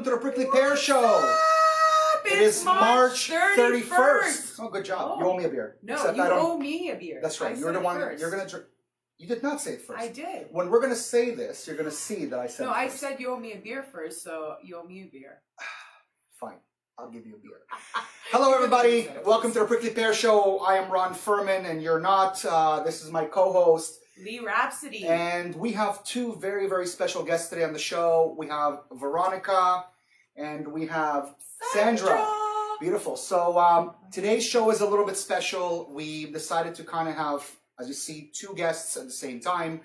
welcome to the Prickly Pear Show. It is March 31st. Oh, good job. You owe me a beer. No, Except you I don't... owe me a beer. That's right. You're the one. You're gonna drink. You did not say it first. I did. When we're gonna say this, you're gonna see that I said. No, it I first. said you owe me a beer first, so you owe me a beer. Fine. I'll give you a beer. Hello, everybody. Welcome to the Prickly Pear Show. I am Ron Furman, and you're not. This is my co-host, Lee Rhapsody. and we have two very, very special guests today on the show. We have Veronica, and we have Sandra. Beautiful. So today's show is a little bit special. We decided to kind of have, as you see, two guests at the same time.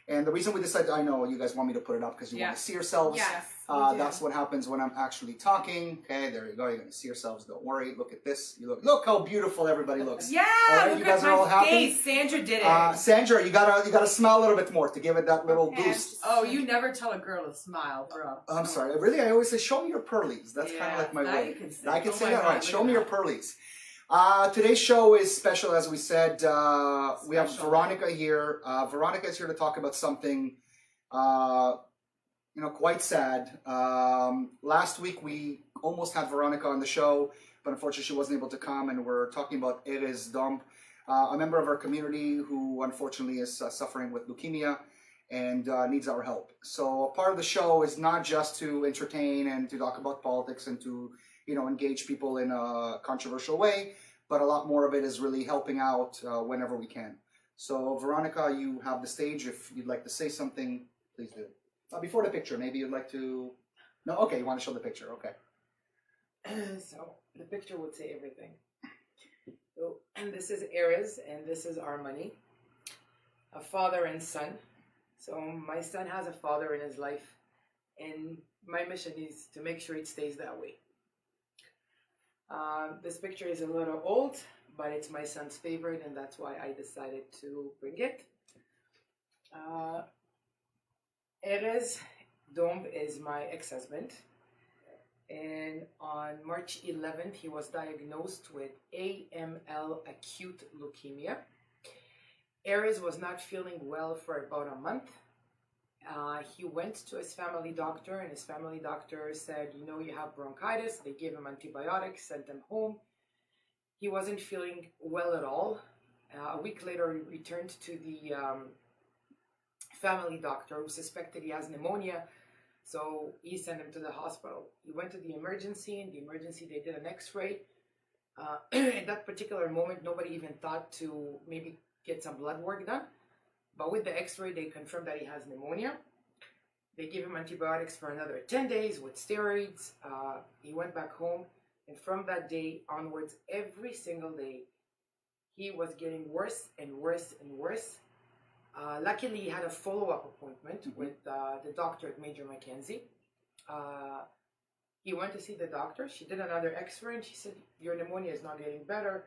And the reason we decided, I know you guys want me to put it up because you want to see yourselves. Yes. That's what happens when I'm actually talking. Okay, there you go. You're going to see yourselves. Don't worry. Look at this. Look how beautiful everybody looks. Yeah, all right, look you guys at are all my happy. face. Sandra did it. Sandra, you gotta smile a little bit more to give it that little boost. Oh, you never tell a girl to smile, bro. I'm sorry. Really, I always say, show me your pearlies. That's kind of like my way. I can say that. All right, show me your pearlies. Today's show is special, as we said. We have Veronica here. Veronica is here to talk about something, quite sad. Last week we almost had Veronica on the show, but unfortunately she wasn't able to come, and we're talking about Erezziko, a member of our community who unfortunately is suffering with leukemia and needs our help. So part of the show is not just to entertain and to talk about politics and to engage people in a controversial way, but a lot more of it is really helping out whenever we can. So Veronica, you have the stage. If you'd like to say something, please do. Before the picture, maybe you'd like to... No? Okay, you want to show the picture. Okay. So the picture would say everything. So, and this is Erez, and this is our money. A father and son. So my son has a father in his life, and my mission is to make sure it stays that way. This picture is a little old, but it's my son's favorite, and that's why I decided to bring it. Erez Domb is my ex-husband, and on March 11th he was diagnosed with AML, acute leukemia. Erez was not feeling well for about a month. He went to his family doctor, and his family doctor said, you have bronchitis. They gave him antibiotics, sent him home. He wasn't feeling well at all. A week later, he returned to the family doctor who suspected he has pneumonia, so he sent him to the hospital. He went to the emergency. In the emergency, they did an x-ray. At that particular moment, nobody even thought to maybe get some blood work done. But with the x-ray, they confirmed that he has pneumonia. They gave him antibiotics for another 10 days with steroids. He went back home. And from that day onwards, every single day, he was getting worse and worse and worse. Luckily, he had a follow-up appointment with the doctor at Major Mackenzie. He went to see the doctor. She did another x-ray, and she said, your pneumonia is not getting better,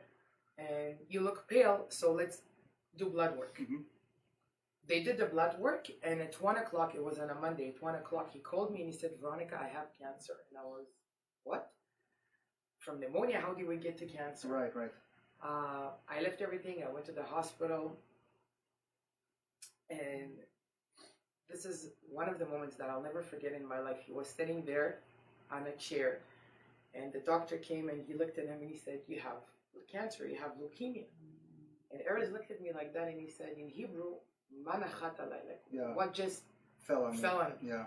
and you look pale, so let's do blood work. They did the blood work, and at 1 o'clock, it was on a Monday, at 1 o'clock, he called me and he said, Veronica, I have cancer. And I was, what? From pneumonia, how do we get to cancer? Right. I left everything. I went to the hospital. And this is one of the moments that I'll never forget in my life. He was sitting there on a chair, and the doctor came and he looked at him and he said, you have cancer, you have leukemia. And Erez looked at me like that and he said in Hebrew, Manachat alai, what just fell on him. Yeah.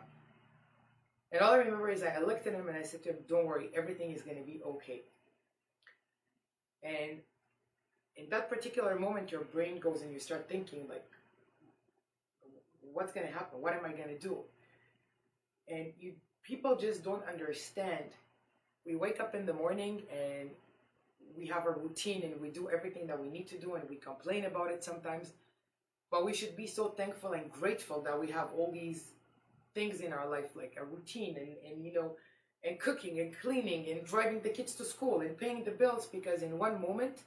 And all I remember is I looked at him and I said to him, don't worry, everything is going to be okay. And in that particular moment, your brain goes and you start thinking like, what's going to happen? What am I going to do? And people just don't understand. We wake up in the morning and we have a routine and we do everything that we need to do, and we complain about it sometimes. But we should be so thankful and grateful that we have all these things in our life, like a routine and cooking and cleaning and driving the kids to school and paying the bills, because in one moment,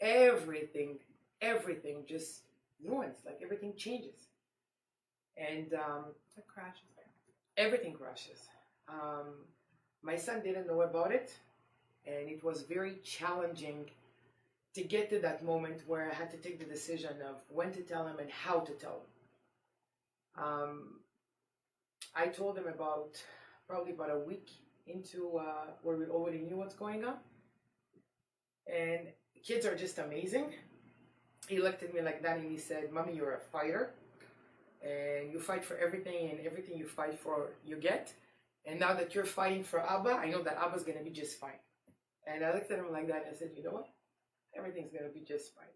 everything just ruins, like everything changes. And it crashes. Everything crashes. My son didn't know about it, and it was very challenging to get to that moment where I had to take the decision of when to tell him and how to tell him. I told him about probably about a week into where we already knew what's going on. And kids are just amazing. He looked at me like that and he said, "Mommy, you're a fighter. And you fight for everything, and everything you fight for, you get. And now that you're fighting for Abba, I know that Abba's going to be just fine." And I looked at him like that and I said, "You know what? Everything's going to be just fine."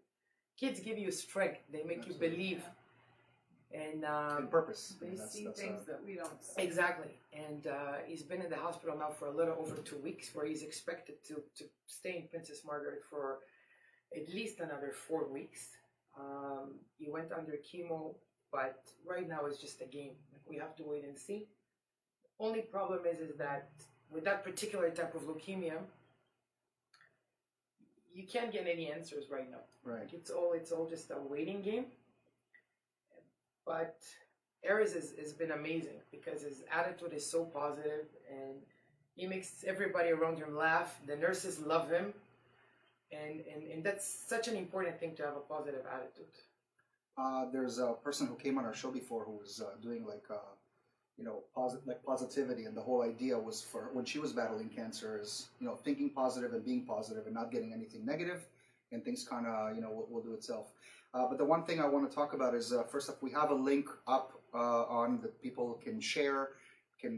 Kids give you strength. They make Absolutely. you believe. And purpose. They see things that we don't see. exactly. And he's been in the hospital now for a little over 2 weeks, where he's expected to stay in Princess Margaret for at least another 4 weeks. He went under chemo, but right now it's just a game. We have to wait and see. Only problem is that with that particular type of leukemia, you can't get any answers right now. Right. It's all just a waiting game. But Erez has been amazing because his attitude is so positive and he makes everybody around him laugh. The nurses love him. And that's such an important thing, to have a positive attitude. There's a person who came on our show before who was doing positivity, and the whole idea was for when she was battling cancer is thinking positive and being positive and not getting anything negative, and things kind of will do itself. But the one thing I want to talk about is first up, we have a link up on that people can share, can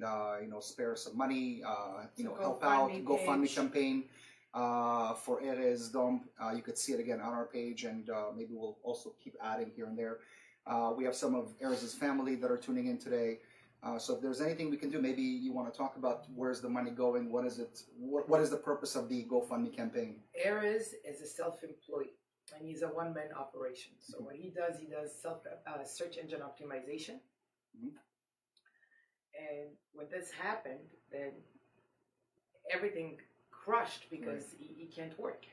spare some money, help out, GoFundMe campaign for Erez Dom. You could see it again on our page, and maybe we'll also keep adding here and there. We have some of Erez's family that are tuning in today. So if there's anything we can do, maybe you want to talk about where's the money going, what is it, what is the purpose of the GoFundMe campaign? Erez is a self-employed, and he's a one-man operation. So what he does search engine optimization. Mm-hmm. And when this happened, then everything crushed because he can't work.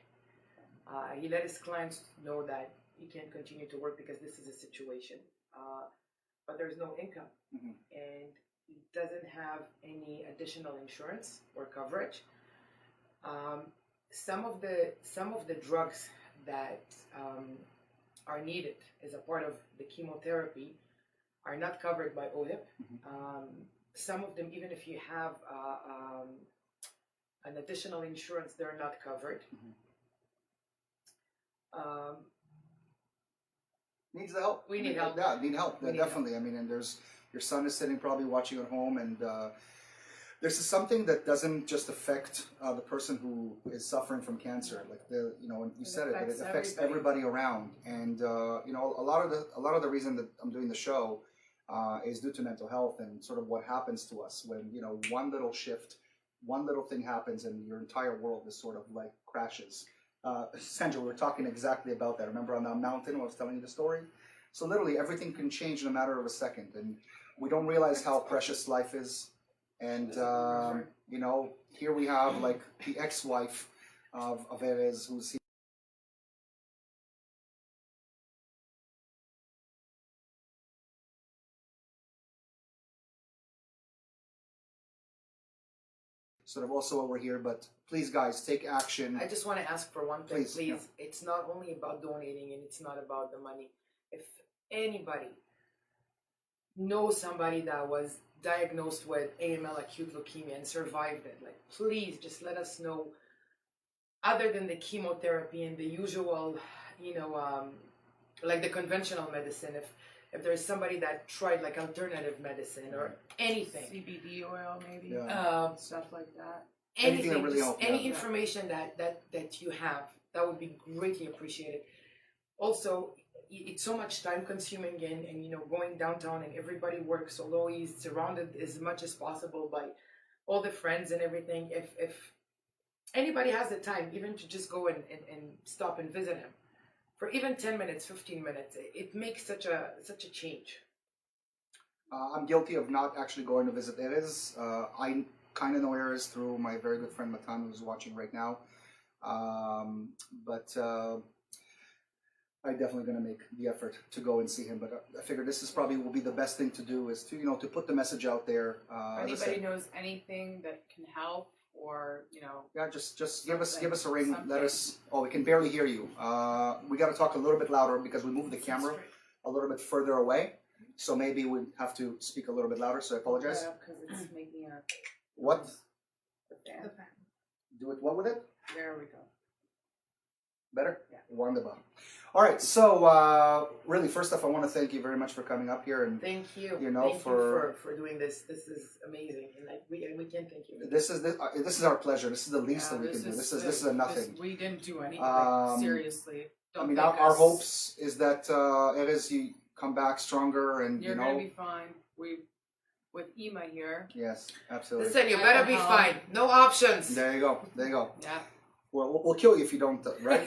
He let his clients know that he can't continue to work because this is a situation. But there's no income, Mm-hmm. and he doesn't have any additional insurance or coverage. Some of the drugs that are needed as a part of the chemotherapy are not covered by OHIP. Mm-hmm. Some of them, even if you have an additional insurance, they're not covered. Mm-hmm. Needs the help. We need help. Yeah, need help. We need Definitely. help. I mean, and there's your son is sitting probably watching at home, and this is something that doesn't just affect the person who is suffering from cancer. Like and you said it, but it affects everybody around. And a lot of the reason that I'm doing the show is due to mental health and sort of what happens to us when one little shift, one little thing happens, and your entire world is sort of like crashes. Sandra, we were talking exactly about that. Remember on that mountain when I was telling you the story? So literally everything can change in a matter of a second, and we don't realize how precious life is. And here we have like the ex-wife of Erez, who's sort of also over here. But please, guys, take action. I just want to ask for one thing, please. Yeah. It's not only about donating, and it's not about the money. If anybody knows somebody that was diagnosed with AML acute leukemia and survived it, like, please just let us know. Other than the chemotherapy and the usual, like the conventional medicine, if there's somebody that tried like alternative medicine or anything, CBD oil maybe, stuff like that. Anything that really just helps, any information that you have, that would be greatly appreciated. Also, it's so much time consuming, and going downtown, and everybody works, although he's surrounded as much as possible by all the friends and everything. If anybody has the time, even to just go and stop and visit him for even 10 minutes, 15 minutes, it makes such a change. I'm guilty of not actually going to visit Erez. I kind of know Erez through my very good friend Matan, who's watching right now. But I'm definitely going to make the effort to go and see him. But I figure this is probably will be the best thing to do, is to to put the message out there. If anybody knows anything that can help, or yeah, just give us a ring. Something. Let us. Oh, we can barely hear you. We got to talk a little bit louder because we moved the camera a little bit further away. so maybe we have to speak a little bit louder. So I apologize. Because it's making a What? the fan. The fan. Do it. What with it? There we go. Better? Yeah. Wonderful. All right. So, really, first off, I want to thank you very much for coming up here, and Thank you. You know, Thank you for- for doing this. This is amazing, and like we can't thank you. this is our pleasure. This is the least that we can do. This is a nothing. We didn't do anything. I Seriously. Don't mean, thank our us. hopes is that you come back stronger, and You're gonna be fine. With Ema here. Yes, absolutely. Listen, you I better can be help. fine. No options. There you go. There you go. Yeah. We'll kill you if you don't, right?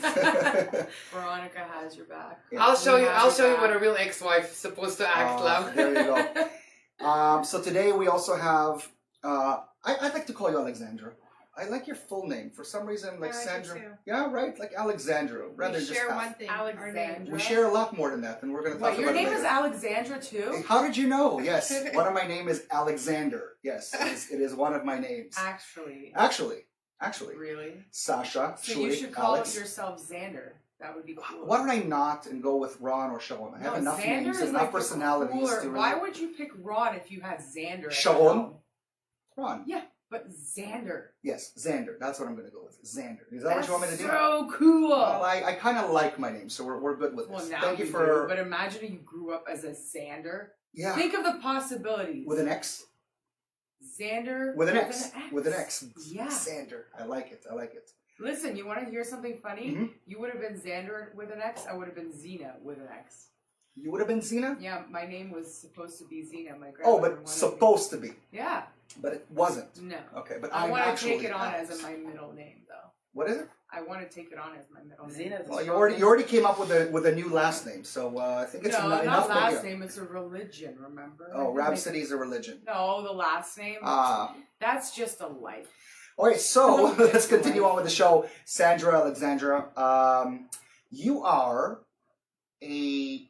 Veronica has your back. Yeah. I'll show We you. have I'll your show you back. what a real ex-wife is supposed to act like. There you go. So today we also have. I'd like to call you Alexandra. I like your full name for some reason, like I like it Sandra. too. Yeah, right, like Alexandra, rather We than just share half. one thing. Our Alexandra. name. We share a lot more than that, and we're going to talk Wait, your about it name later. is Alexandra too? Hey, how did you know? Yes, one of my name is Alexander. Yes, it is one of my names. Actually. Actually, Really? Sasha, So Shulik, you should call Alex. yourself Xander. That would be cool. Why don't I not and go with Ron or Sharon? I have No, enough Xander names is and enough like the personalities cooler. to really. Why would you pick Ron if you had Xander? at Sharon? home? Ron? Yeah, but Xander. Yes, Xander. That's what I'm going to go with. Xander. Is that what you want me to do? So cool. Well, I kind of like my name, so we're good with Well, this. now Thank you you for. do, but imagine if you grew up as a Xander. Yeah. Think of the possibilities. With an X? Xander With an X. With an X. Yeah. Xander. I like it. Listen, you want to hear something funny? Mhm. You would have been Xander with an X. I would have been Xena with an X. You would have been Xena? Yeah, my name was supposed to be Xena. My grandmother Oh, wanted but me- supposed to be. Yeah. But it wasn't. No. Okay, but I I'm want to actually take it on Alex. as my middle name, though. What is it? I want to take it on as my middle name. Xena's a Well, you strong already name. you already came up with a new last name, so I think it's No, enough. not last maybe. name. It's a religion. Remember? Oh, I didn't Rhapsody is a religion. make- No, the last name. Ah. That's just a life. All right, so let's continue on with the show. Sandra Alexandra, you are a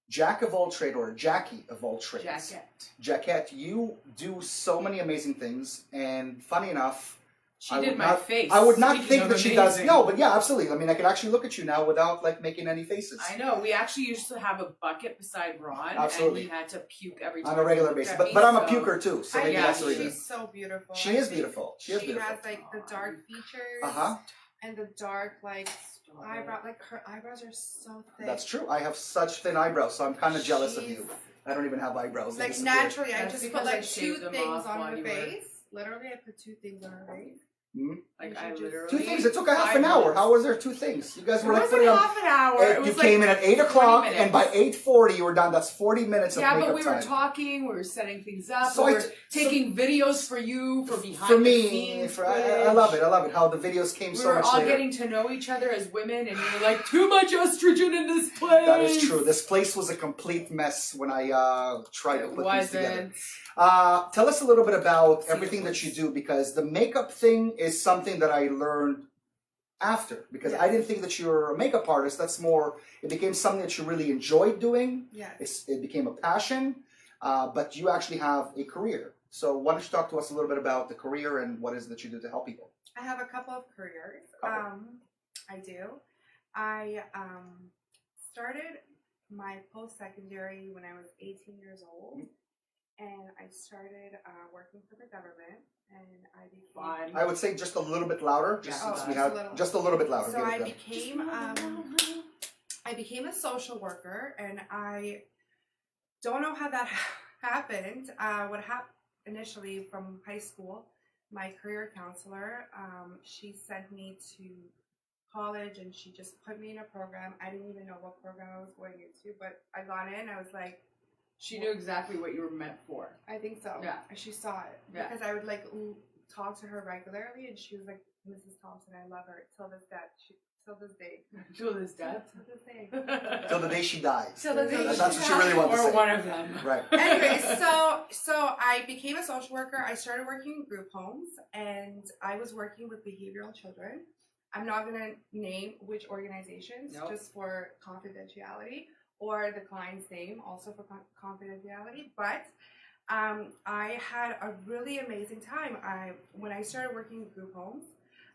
jack of all trades, or a Jackie of all trades. Jacket. Jackette, you do so many amazing things, and funny enough, She I did would my not- face. I would not Speaking think of that she does. amazing. No, but yeah, absolutely. I mean, I can actually look at you now without like making any faces I know. We actually used to have a bucket beside Ron, Absolutely. and he had to puke every time on a regular he looked basis. at me, But I'm a so- puker too, so I maybe yeah, that's the think reason. she's so beautiful. She I is think beautiful. She is beautiful. has like the dark features Uh-huh. and the dark like eyebrow. Like her eyebrows are so thick. That's true. I have such thin eyebrows, so I'm kind of jealous of She's- you. I don't even have eyebrows. They Like disappeared. naturally, I That's just because put I like shaved two them things off on while her you were- face. Literally, I put two things on her face. Like You I should just- literally. 2 things. It took a half 5 an hour. minutes. How was there 2 things? You guys It were like wasn't putting on. half an hour. It You was came like in at 8 20 o'clock, minutes. and by 8:40 you were done. That's 40 minutes of Yeah, makeup but we were time. talking. We were setting things up. So we I were t- taking videos for you for behind For the me, scenes. I love it. I love it. How the videos came We so were much all later. getting to know each other as women, and we were like, too much estrogen in this place. That is true. This place was a complete mess when I tried to It put these together. wasn't. Tell us a little bit about everything that you do, because the makeup thing is something that I learned after, because I didn't think that you're a makeup artist. That's more, it became something that you really enjoyed doing. Yes. It became a passion, but you actually have a career. So why don't you talk to us a little bit about the career and what is it that you do to help people? I have a couple of careers. Couple. I do. I started my post-secondary when I was 18 years old, and I started working for the government, and I became. Fine. I would say just a little bit louder, just Yeah. since we Just have a little. just a little bit louder. So Give it I a go. became a social worker, and I don't know how that happened. What happened initially from high school, my career counselor, she sent me to college, and she just put me in a program. I didn't even know what program I was going into, but I got in. I was like, She knew exactly what you were meant for. I think so. Yeah. She saw it. Yeah. Because I would like talk to her regularly, and she was like, Mrs. Thompson, I love her till this day. Till this day. Till this death. Till this day. Till the day she dies. Till the day That's she what she really wants to Or say. one of them. Right. Anyway, so I became a social worker. I started working in group homes, and I was working with behavioral children. I'm not going to name which organizations, Nope. just for confidentiality, or the client's name, also for confidentiality. But I had a really amazing time. When I started working in group homes,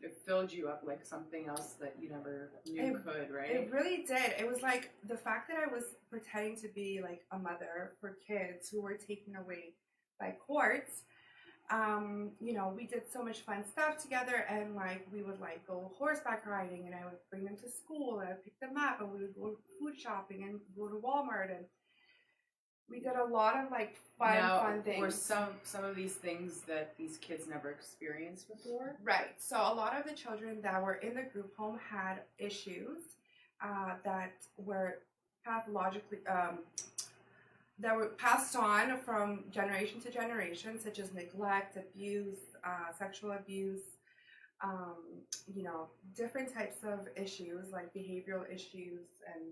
It filled you up like something else that you never knew could, right? It really did. It was like the fact that I was pretending to be like a mother for kids who were taken away by courts. You know, we did so much fun stuff together, and like we would like go horseback riding, and I would bring them to school, and I'd pick them up, and we would go food shopping and go to Walmart, and we did a lot of like fun things. Were some of these things that these kids never experienced before? Right. So a lot of the children that were in the group home had issues that were pathologically that were passed on from generation to generation, such as neglect, abuse, sexual abuse, you know, different types of issues like behavioral issues and,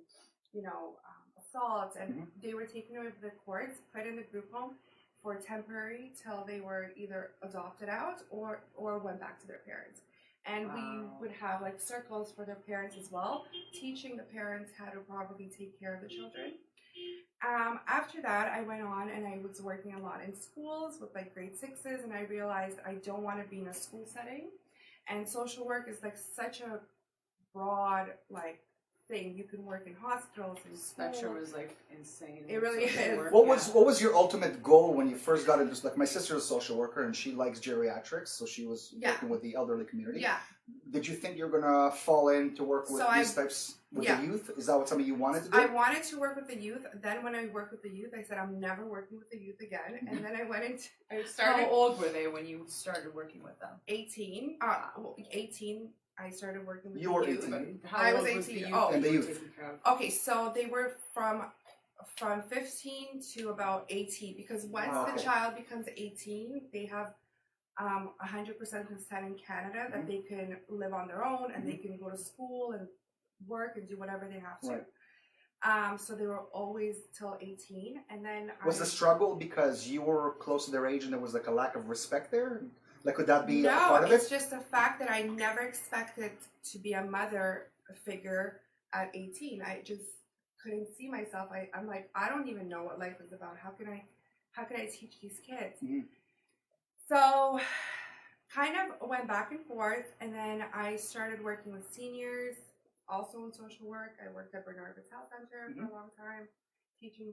you know, assault. And they were taken away from the courts, put in the group home for temporary till they were either adopted out or went back to their parents. And we would have like circles for their parents as well, teaching the parents how to properly take care of the children. After that, I went on and I was working a lot in schools with like grade 6s, and I realized I don't want to be in a school setting. And social work is like such a broad like thing. You can work in hospitals and Spectrum is like insane. It really is. What was your ultimate goal when you first got into, like, my sister's a social worker and she likes geriatrics, so she was working with the elderly community. Yeah. Did you think you're gonna fall in to work with these types with the youth? Is that what something you wanted to do? I wanted to work with the youth. Then when I worked with the youth, I said I'm never working with the youth again. And then I went into I started. How old were they when you started working with them? 18. 18. I started working with You the were youth. 18. I was 18. Oh, and the youth. Okay, so they were from 15 to about 18, because once the child becomes 18, they have 100% consent in Canada that they can live on their own and they can go to school and work and do whatever they have to. Right. So they were always till 18, and then was the struggle because you were close to their age and there was like a lack of respect there? Like, could that be a part of it? No, it's just the fact that I never expected to be a mother figure at 18. I just couldn't see myself. I'm like, I don't even know what life is about. How can I teach these kids? So kind of went back and forth, and then I started working with seniors, also in social work. I worked at Bernard Health Center for a long time, teaching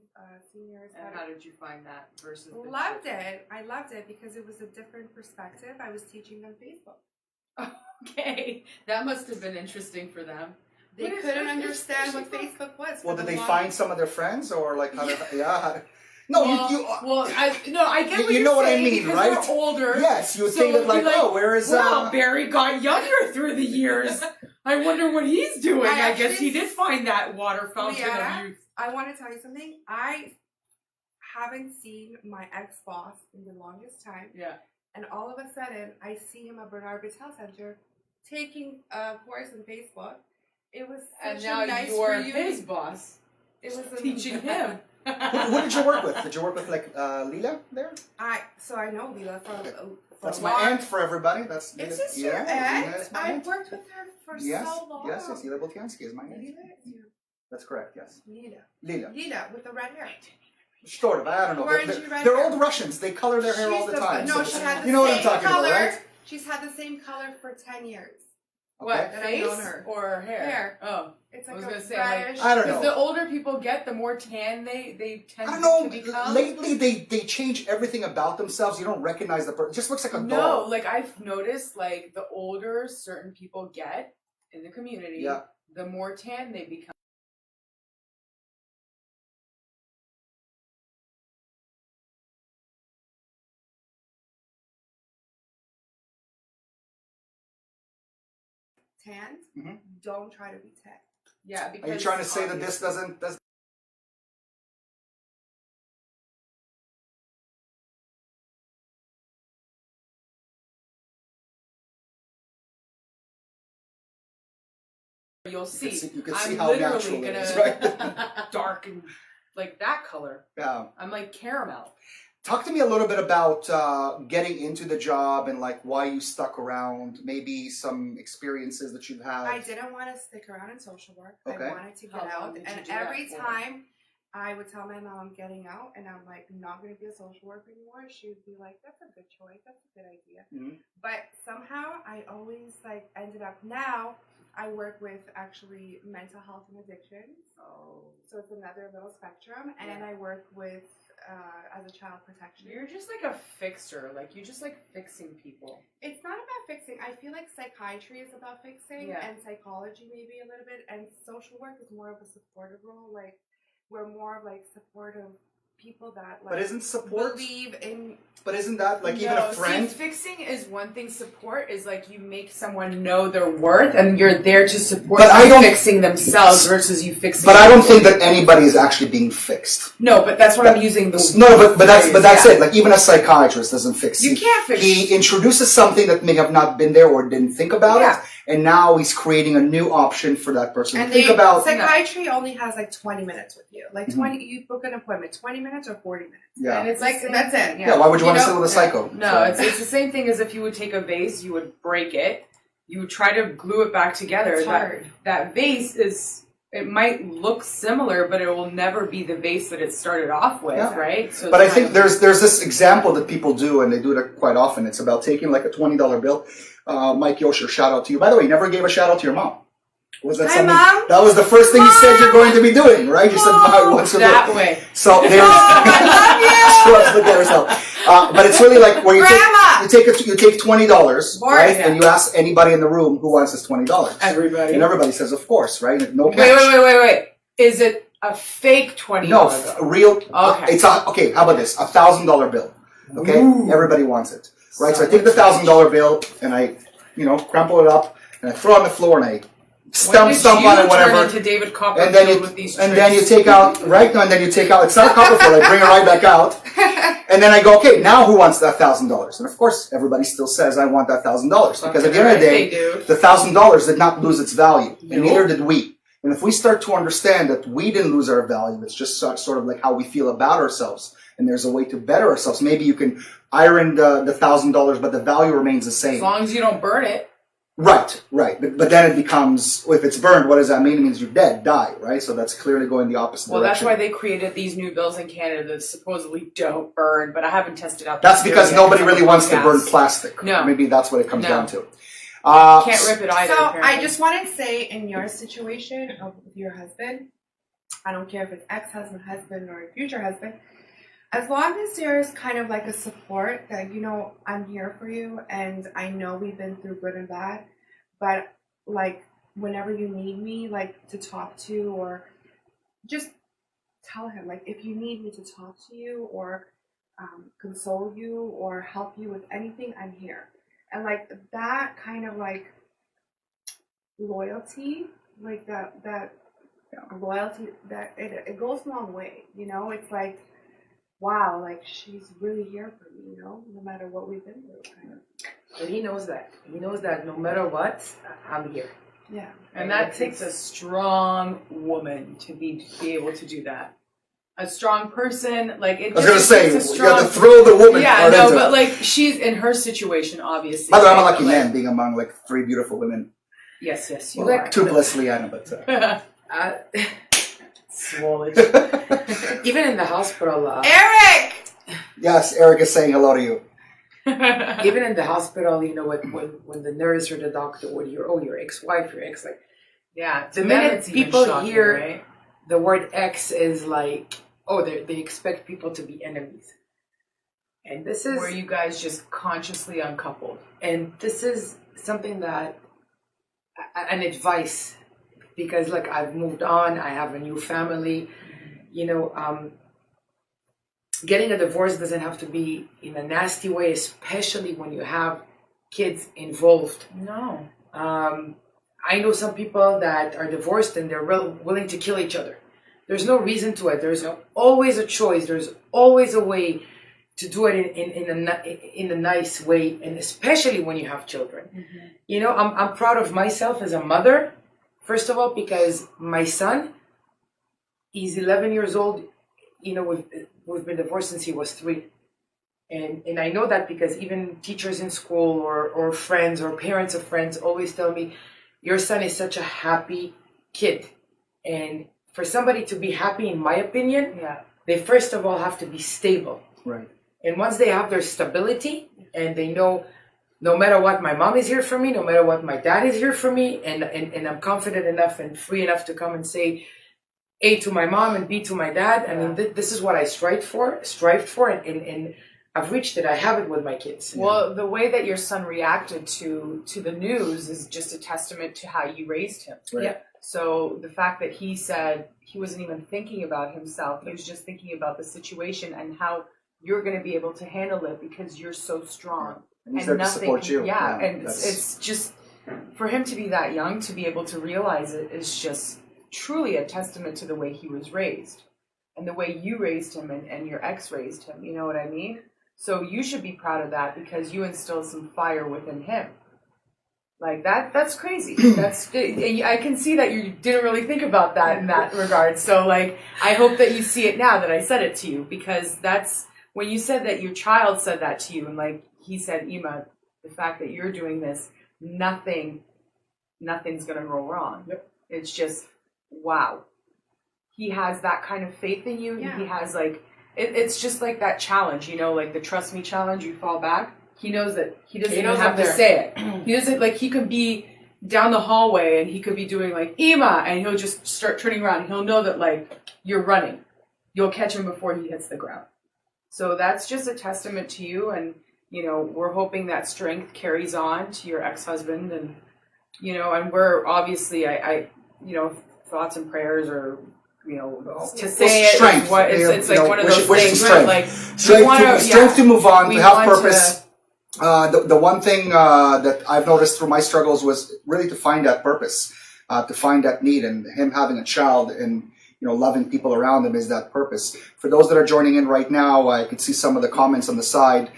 seniors. And how did you find that versus? Loved it. I loved it because it was a different perspective. I was teaching them Facebook. Okay, that must have been interesting for them. They couldn't understand what Facebook was. Well, did they find some of their friends, or like how? No, I get what you you're know what I saying, mean, because right? they're older. Yes, you would think that, like, oh, where is well, Barry got younger through the years. I wonder what he's doing. I guess he did find that water fountain of youth. I want to tell you something. I haven't seen my ex-boss in the longest time. Yeah. And all of a sudden, I see him at Bernard Health Center taking a course in Facebook. It was such a nice you're reunion. his boss. It was teaching him. Who did you work with? Did you work with like Lila there? I know Lila from that's my aunt for everybody. That's Is this your aunt? I worked with her for so long. Yes, Lila Boltiansky is my aunt. That's correct. Yes. Lila with the red hair. Sort of. I don't know. They're old Russians. They color their hair all the time. No, so she had the you know same what I'm talking color. about, right? She's had the same color for 10 years. What, that face I've known her. or hair? Hair. Oh. It's I like was going to say, reddish. I don't know. Because the older people get, the more tan they tend to become. Lately, they change everything about themselves. You don't recognize the person. It just looks like a doll. No, like I've noticed, like the older certain people get in the community, the more tan they become. Tanned, don't try to be tan. Yeah, because are you trying to say that this doesn't? You'll see. You can see I'm how literally natural gonna it is, right? darken like that color. Yeah. I'm like caramel. Talk to me a little bit about getting into the job and like why you stuck around. Maybe some experiences that you've had. I didn't want to stick around in social work. Okay. I wanted to get out, and every time I would tell my mom I'm getting out and I'm like not going to be a social worker anymore, she would be like, that's a good choice, that's a good idea. Mhm. But somehow I always like ended up, now I work with actually mental health and addictions. Oh. So it's another little spectrum. And I work with as a child protection. You're just like a fixer. Like, you just like fixing people. It's not about fixing. I feel like psychiatry is about fixing, Yeah. and psychology maybe a little bit, and social work is more of a supportive role. Like, we're more of like supportive people that like But isn't support? believe in. But isn't that like even No, a friend? See, fixing is one thing. Support is like you make someone know their worth, and you're there to support But them I don't- fixing themselves versus you fixing. But I don't people. think that anybody is actually being fixed. No, but that's what I'm using. The No, but that's yeah. it. Like even a psychiatrist doesn't fix. You can't fix. He introduces something that may have not been there or didn't think about Yeah. it, and now he's creating a new option for that person And to think about. psychiatry only has like 20 minutes with you. Like Mhm. 20, you book an appointment, 20 minutes or 40 minutes. Yeah. And it's Like, the same that's it. thing, Yeah. Why would you want to know- sit with a psycho? No, So- it's the same thing as if you would take a vase, you would break it, you would try to glue it back together. It's that hard. that vase it might look similar, but it will never be the vase that it started off with, Yeah. right? So But I it's think kind of- there's this example that people do, and they do it quite often. It's about taking like a $20 bill. Mike Yosher, shout out to you. By the way, you never gave a shout out to your mom. Was that Hi, something? Mom. That was the first thing you said you're going to be doing, right? You said, "Mom, what's your that way. So there's. She wants to look at herself. But it's really like where Grandma! you take $20, Boring, right? yeah. And you ask anybody in the room who wants this $20, Everybody. and everybody says, "Of course," right? No catch. Wait. Is it a fake $20? No, real. Okay. It's okay. How about this? $1,000 bill. Okay, Ooh. everybody wants it, right? So I So take the much $1,000 bill and I, crumple it up and I throw it on the floor and I When did stump you on it, turn whatever. into David Copperfield And then you with these and then you tricks? take out right now, and then you take out. It's not Copperfield. I bring it right back out, and then I go, okay, now who wants that $1,000? And of course, everybody still says, I want that $1,000 because at the end of the day, the $1,000 did not lose its value, and Nope. neither did we. And if we start to understand that we didn't lose our value, it's just sort of like how we feel about ourselves, and there's a way to better ourselves. Maybe you can iron the $1,000, but the value remains the same. As long as you don't burn it. Right. But then it becomes, if it's burned, what does that mean? It means you're dead, die, right? So that's clearly going the opposite Well, that's direction. why they created these new bills in Canada that supposedly don't burn, but I haven't tested out. That's the because theory yet nobody on the really wants to podcast. burn plastic. No. Maybe that's what it comes No. down to. Can't rip it either. So apparently. I just want to say, in your situation with your husband, I don't care if it's ex-husband, husband, or future husband, as long as there's kind of like a support that, I'm here for you, and I know we've been through good and bad, but like whenever you need me, like to talk to, or just tell him, like if you need me to talk to you or console you or help you with anything, I'm here. And like that kind of like loyalty, like that loyalty, that it goes a long way, it's like, wow, like she's really here for me, no matter what we've been through, kind of. But he knows that. He knows that no matter what, I'm here. Yeah. And that takes a strong woman to be able to do that. A strong person, like it. I was going to just say, takes a you got to strong- throw the woman Yeah, part no, into but it. like she's in her situation, obviously. By the way, I'm a right? lucky But, like, man being among like 3 beautiful women. Yes, you Well, are. 2 plus Liana, but... Swollen. Even in the hospital, Eric! Yes, Eric is saying hello to you. even in the hospital, when the nurse or the doctor or your ex-wife, your ex, like Yeah, The to them minute it's even people shocking, hear- right? the word ex is like, they expect people to be enemies. And this is Where you guys just consciously uncoupled. And this is something that, an advice, because like I've moved on, I have a new family, getting a divorce doesn't have to be in a nasty way, especially when you have kids involved. No. I know some people that are divorced and they're willing to kill each other. There's no reason to it. There's always a choice. There's always a way to do it in a nice way, and especially when you have children. Mm-hmm. I'm proud of myself as a mother, first of all, because my son, he's 11 years old. We've been divorced since he was 3. And I know that because even teachers in school or friends or parents of friends always tell me, your son is such a happy kid. And for somebody to be happy, in my opinion, Yeah. they first of all have to be stable. Right. And once they have their stability and they know no matter what, my mom is here for me, no matter what, my dad is here for me, and I'm confident enough and free enough to come and say A to my mom and B to my dad. I mean, this is what I strived for, and I've reached it. I have it with my kids. Well, the way that your son reacted to the news is just a testament to how you raised him. Right. Yeah. So the fact that he said he wasn't even thinking about himself, he was just thinking about the situation and how you're going to be able to handle it because you're so strong. And he's there to support you. Yeah, and that's- it's just, for him to be that young, to be able to realize it is just truly a testament to the way he was raised. And the way you raised him and your ex raised him, you know what I mean? So you should be proud of that because you instilled some fire within him. Like that's crazy. I can see that you didn't really think about that in that regard. So like, I hope that you see it now that I said it to you, because that's when you said that your child said that to you, and like he said, Ima, the fact that you're doing this, nothing's gonna go wrong. Yep. It's just wow. He has that kind of faith in you. Yeah. He has like it's just like that challenge, you know, like the trust me challenge. You fall back. He knows that he doesn't even have to say it. He doesn't, like, he could be down the hallway and he could be doing like Ima, and he'll just start turning around and he'll know that like you're running. You'll catch him before he hits the ground. So that's just a testament to you, and you know, we're hoping that strength carries on to your ex-husband, and you know, and we're obviously I you know, thoughts and prayers are, you know, to say it strength. is what it's like one of those wish things, to right? strength. Like Strength to move on, we to have want purpose. The one thing that I've noticed through my struggles was really to find that purpose, to find that need, and him having a child and, you know, loving people around him is that purpose. For those that are joining in right now, I could see some of the comments on the side.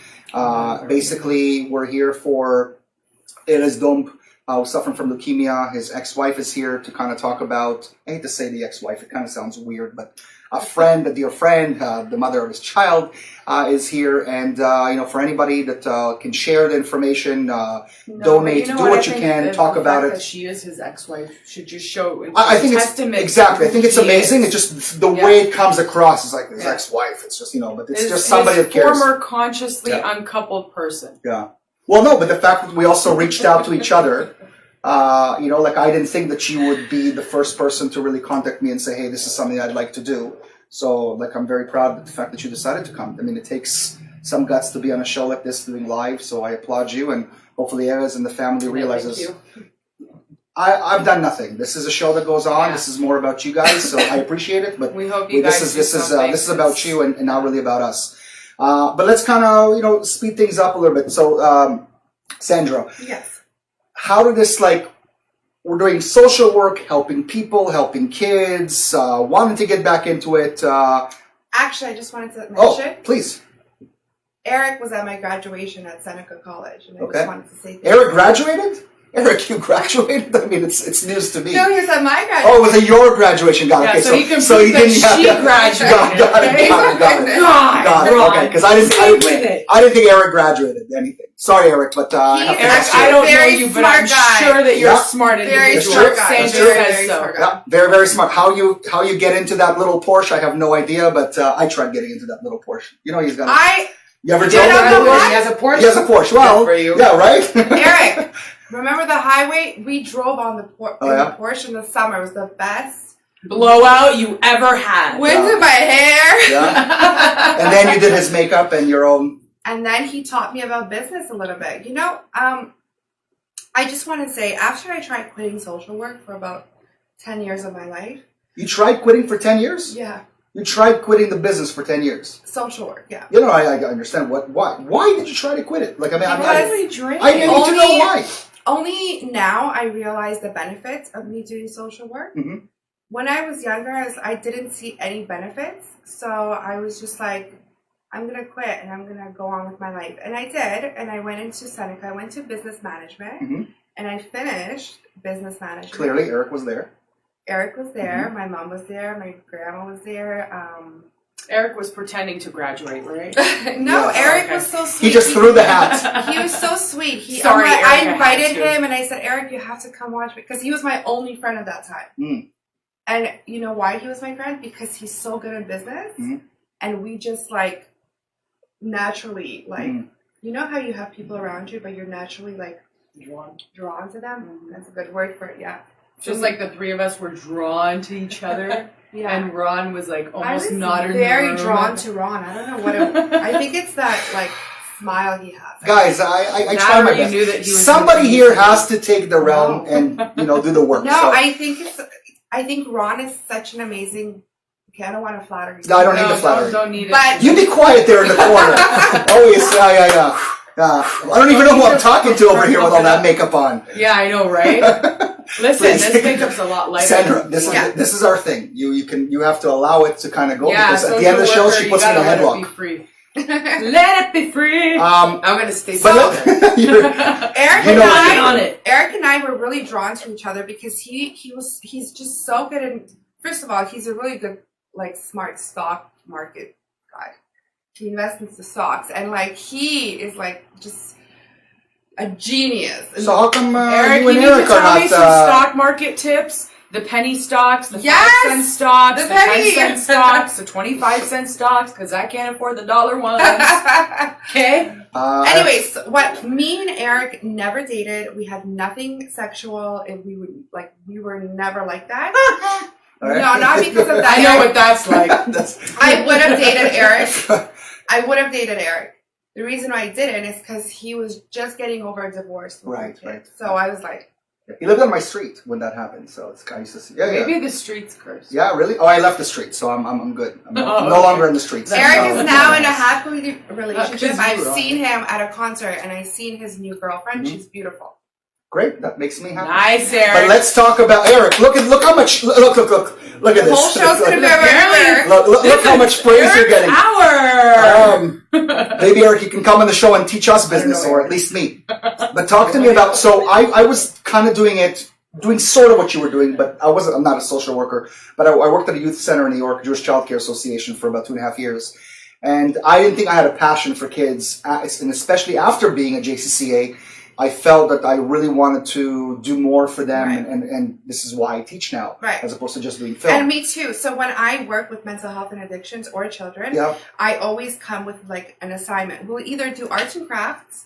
Basically, we're here for Erezziko, who's suffering from leukemia. His ex-wife is here to kind of talk about, I hate to say the ex-wife, it kind of sounds weird, but a friend, a dear friend, the mother of his child, is here. And, you know, for anybody that can share the information, donate, do what you can, talk about it. That she is his ex-wife should just show. I think it's exactly. I think it's amazing. It's just the way it comes across is like his ex-wife. It's just, you know, but it's just somebody that cares. Former consciously uncoupled person. Yeah. Well, no, but the fact that we also reached out to each other, you know, like I didn't think that you would be the first person to really contact me and say, hey, this is something I'd like to do. So, like, I'm very proud of the fact that you decided to come. I mean, it takes some guts to be on a show like this doing live, so I applaud you, and hopefully Erez and the family realizes I've done nothing. This is a show that goes on. This is more about you guys, so I appreciate it. But we hope you this guys is about you and not really about us. But let's kind of, you know, speed things up a little bit. So, Sandra, Yes. how did this, like, we're doing social work, helping people, helping kids, wanting to get back into it. Actually, I just wanted to mention. Oh, please. Eric was at my graduation at Seneca College, and I Okay. just wanted to say thank Eric graduated? Eric, you graduated? I mean, it's news to me. No, he was at my graduation. Oh, it was at your graduation. Got it. Yeah, Okay, so he can so prove he that didn't have she graduated. Got it. Got it. God, Got it. Ron, Okay, because I with it. didn't think Eric graduated anything. Sorry, Eric, but I have to Eric, ask you. I don't know Very you, but I'm smart guy. sure that you're Yeah. a smart Very individual. smart guy. Sandra That's true. says Very so. smart guy. Yeah, very, very smart. How you get into that little Porsche? I have no idea, but I tried getting into that little Porsche. You know, he's got. You ever drove don't that know little what? Porsche? He has a Porsche. He has a Porsche. Well, Good for you. yeah, right. Eric, remember the highway? We drove on the Oh, yeah? Porsche in the summer. It was the best. Blowout you ever had. Wind in my hair. Yeah. And then you did his makeup and your own. And then he taught me about business a little bit. You know, I just want to say, after I tried quitting social work for about 10 years of my life. You tried quitting for 10 years? Yeah. You tried quitting the business for 10 years. Social work, yeah. You know, I understand why. Why did you try to quit it? Like, I mean, I need to know why. Only now I realize the benefits of me doing social work. Mm-hmm. When I was younger, I didn't see any benefits. So I was just like, I'm going to quit and I'm going to go on with my life. And I did. And I went into Seneca. I went to business management. Mm-hmm. And I finished business management. Clearly, Eric was there. Eric was there. Mm-hmm. My mom was there. My grandma was there. Eric was pretending to graduate, right? No, Yes. Eric Okay. was so sweet. He just threw the hat. He was so sweet. Sorry, I Eric, I invited had to. him and I said, Eric, you have to come watch me. Because he was my only friend at that time. Mm. And you know why he was my friend? Because he's so good in business, and we just like naturally like you know how you have people around you, but you're naturally like drawn to them. That's a good word for it. Yeah. Just like the three of us were drawn to each other. Yeah. And Ron was like almost I was not in the very room. drawn to Ron. I don't know what I think it's that like smile he has. Guys, I Now try my you best. knew that he was Somebody gonna be here so- has to take the realm and do the work. No, so. I think Ron is such an amazing. Okay, I don't want to flatter you. No, I don't need the flattery. Don't need But- it. You be quiet there in the corner. Oh, yes, yeah. I don't even know who I'm talking to over here with all that makeup on. Yeah, I know, right? Listen, Please. this makeup's a lot lighter. Sandra, this is our thing. You have to allow it to kind of go because at social the end of the show worker, she you puts me in a gotta let it be headlock. free. Let it be free. I'm gonna stay But silent. Eric You and know- Get on it. Eric and I were really drawn to each other because he's just so good in. First of all, he's a really good like smart stock market guy. He invests into stocks and like he is like just a genius. So how come Eric, you you and need to Eric are tell me not? some stock market tips. The penny stocks, the Yes! 5-cent stocks, The the penny! 10-cent stocks, the 25-cent stocks, because I can't afford the dollar ones. Okay? Anyways, what me and Eric never dated. We had nothing sexual, and we were never like that. all right. No, not because of that. I know Eric. what that's like. I would have dated Eric. I would have dated Eric. The reason why I didn't is because he was just getting over a divorce. with Right, his right. kids. So I was like, He lived on my street when that happened, so it's I used to see. Yeah, Maybe the streets curse. yeah. Really? Oh, I left the street, so I'm good. I'm no okay. longer in the streets. Eric No. is now in a happy relationship. Because I've you are. seen him at a concert, and I've seen his new girlfriend. Mm-hmm. She's beautiful. Great. That makes me happy. Nice, Eric. But let's talk about Eric. Look how much. Look at The this. whole show's gonna be look, over Eric. look how much praise you're getting. Hour. Maybe Eric, you can come on the show and teach us business, know, or at least me. But talk to me about. So I was kind of doing sort of what you were doing, but I'm not a social worker. But I worked at a youth center in New York, Jewish Child Care Association, for about 2.5 years, and I didn't think I had a passion for kids, and especially after being at JCCA. I felt that I really wanted to do more for them, Right. and this is why I teach now, Right. as opposed to just doing film. And me too. So when I work with mental health and addictions or children, Yeah. I always come with like an assignment. We'll either do arts and crafts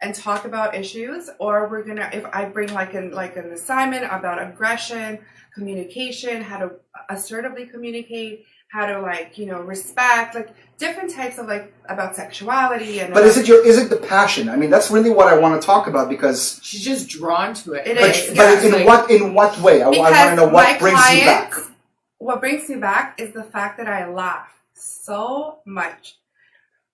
and talk about issues, or we're gonna if I bring like an assignment about aggression, communication, how to assertively communicate, how to respect, like different types of about sexuality and. But is it the passion? I mean, that's really what I want to talk about because. She's just drawn to it. It But, is, but yeah. in what way? I want Because to know my what brings you back. clients- What brings me back is the fact that I laugh so much.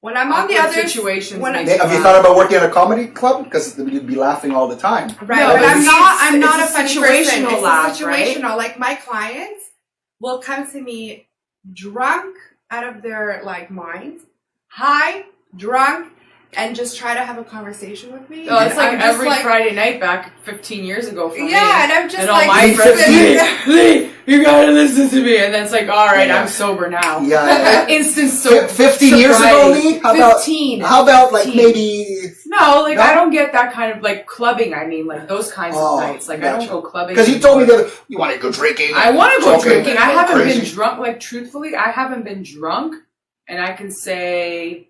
When I'm on the Awkward other situations when make Have you thought about working at a comedy club? Because you'd be laughing all the time. right, No, but but I'm not it's a a funny situational person. laugh, It's a situational. Like my clients will come to me drunk out of their minds, high, drunk, and just try to have a conversation with me. Oh, it's And like I'm just every Friday night back 15 years ago for me. Yeah, and I'm just and all like, my friends, "15? Lee, you gotta listen to me. And then it's like, all right, Yeah. I'm sober now. Yeah. Instant sober. 15 years ago, Lee? How about 15. How about 15. maybe? No, No? I don't get that kind of clubbing. I mean, those kinds Oh, of nights. I gotcha. don't go clubbing. Because you told me anymore. the other. You want to go drinking? I want to go Okay. drinking. I haven't Crazy. been drunk. Truthfully, I haven't been drunk, and I can say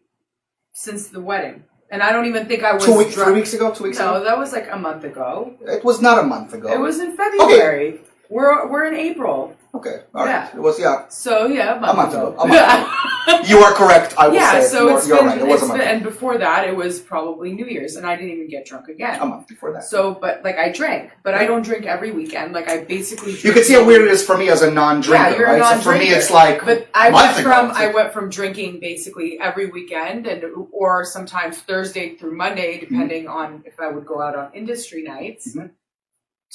since the wedding. And I don't even think I was 2 weeks, drunk. 3 weeks ago, 2 weeks No, ago. that was a month ago. It was not a month ago. It was in February. We're in April. Okay, all right. Yeah. It was So yeah, a month ago. You are correct. I will Yeah, say it. so You're right. It was a month. and before that it was probably New Year's, and I didn't even get drunk again. A month before that. So, but I drank, but I don't drink every weekend. I basically drink You can see how weird it is for me as a non-drinker, Yeah, you're a right? So for me, non-drinker. it's like. But I month ago. went from drinking basically every weekend, or sometimes Thursday through Monday, depending on if I would go out on industry nights. Mhm.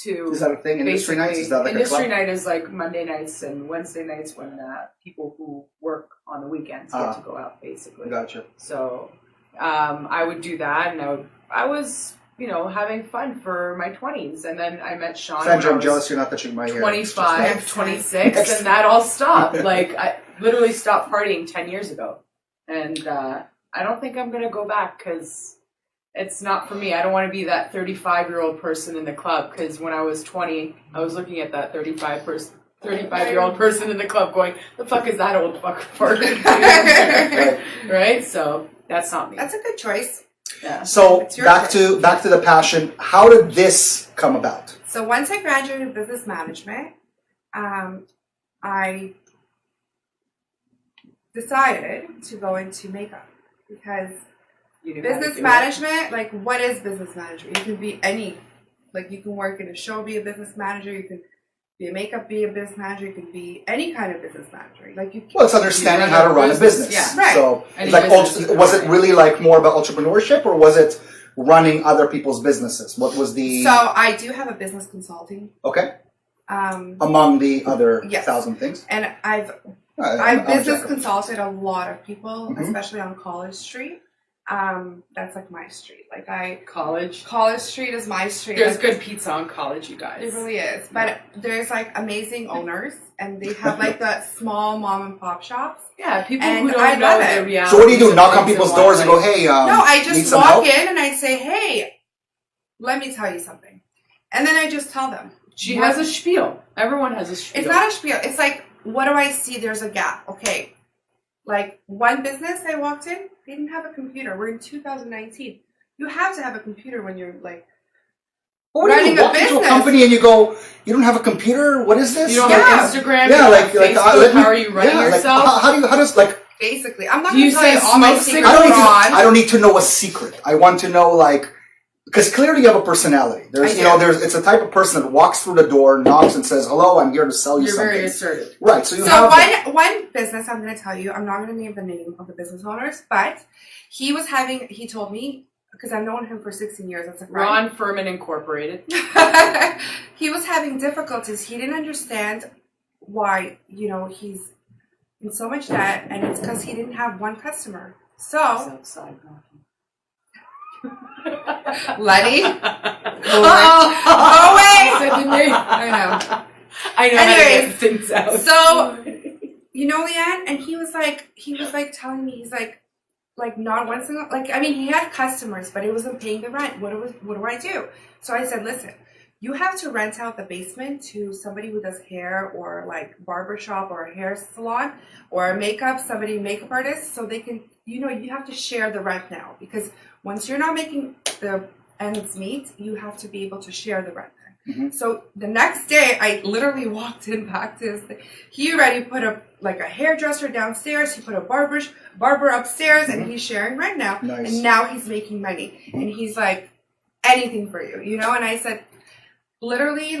To Is that a thing? Industry nights? Is that like industry a club? night is Monday nights and Wednesday nights when people who work on the weekends get to go out, basically. Gotcha. So I would do that, and I was having fun for my 20s, and then I met Sean. Sandra, when I'm I jealous was you're not touching my hair. 25, 26, and that all stopped. I literally stopped partying 10 years ago, and I don't think I'm gonna go back because it's not for me. I don't want to be that 35-year-old person in the club, because when I was 20, I was looking at that 35 35-year-old person in the club going, the fuck is that old fucker for? Right? So that's not me. That's a good choice. Yeah. So It's your back choice. to the passion. How did this come about? So once I graduated business management, I decided to go into makeup because You knew how to business do it. management, like what is business management? You can be any, like you can work in a show, be a business manager. You can be a makeup, be a business manager. You can be any kind of business manager. Like you. Well, it's understanding how to run a business. Yeah. Right. So, Any like, business you can was it run. really like more about entrepreneurship, or was it running other people's businesses? What was the So I do have a business consulting. okay Um, among the other Yes. 1,000 things? and I've I'm business joking. consulted a lot of people, Mhm. especially on College Street. That's like my street. Like College. College Street is my street. There's Like, good pizza on college, you guys. It really is. But there's like amazing owners, and they have like the small mom and pop shops. Yeah, people And who don't I know love the it. reality. So what do you do? Knock on people's doors and go, "Hey, No, I need just some walk help?" in and I say, "Hey, let me tell you something," and then I just tell them. She has a spiel. Everyone has a spiel. It's not a spiel. It's like, what do I see? There's a gap. Okay. Like one business I walked in, they didn't have a computer. We're in 2019. You have to have a computer when you're like What do you running do? a Walk into a business. company and you go, "You don't have a computer? What is this?" You don't Yeah. have Instagram. yeah, you like don't have Facebook. let me, How are you running yeah, like, yourself? how does like basically. I'm not Do going you to tell you say all my smoke secrets. cigarettes? I don't need to know a secret. I want to know like because clearly you have a personality. There's I do. it's a type of person that walks through the door, knocks, and says, "Hello, I'm here to sell you You're something." very assertive. Right. So you So have that. one business I'm going to tell you, I'm not going to name the name of the business owners, but he told me, because I've known him for 16 years as a friend. Ron Furman Incorporated. He was having difficulties. He didn't understand why, he's in so much debt, and it's because he didn't have one customer. He's So, outside knocking. Lenny, Go away! Said the name. I know. I know how to Anyways, get things out. So, Leanne, and he was like telling me, he's like not once in he had customers, but it wasn't paying the rent. What do I do? So I said, listen, you have to rent out the basement to somebody who does hair or like barbershop or a hair salon or makeup, makeup artist, so they can, you have to share the rent now, because once you're not making the ends meet, you have to be able to share the rent. Mhm. So the next day, I literally walked in back to his thing. He already put a hairdresser downstairs. He put a barber upstairs, and he's sharing rent now. Nice. And now he's making money. And he's like, anything for you, And I said, literally,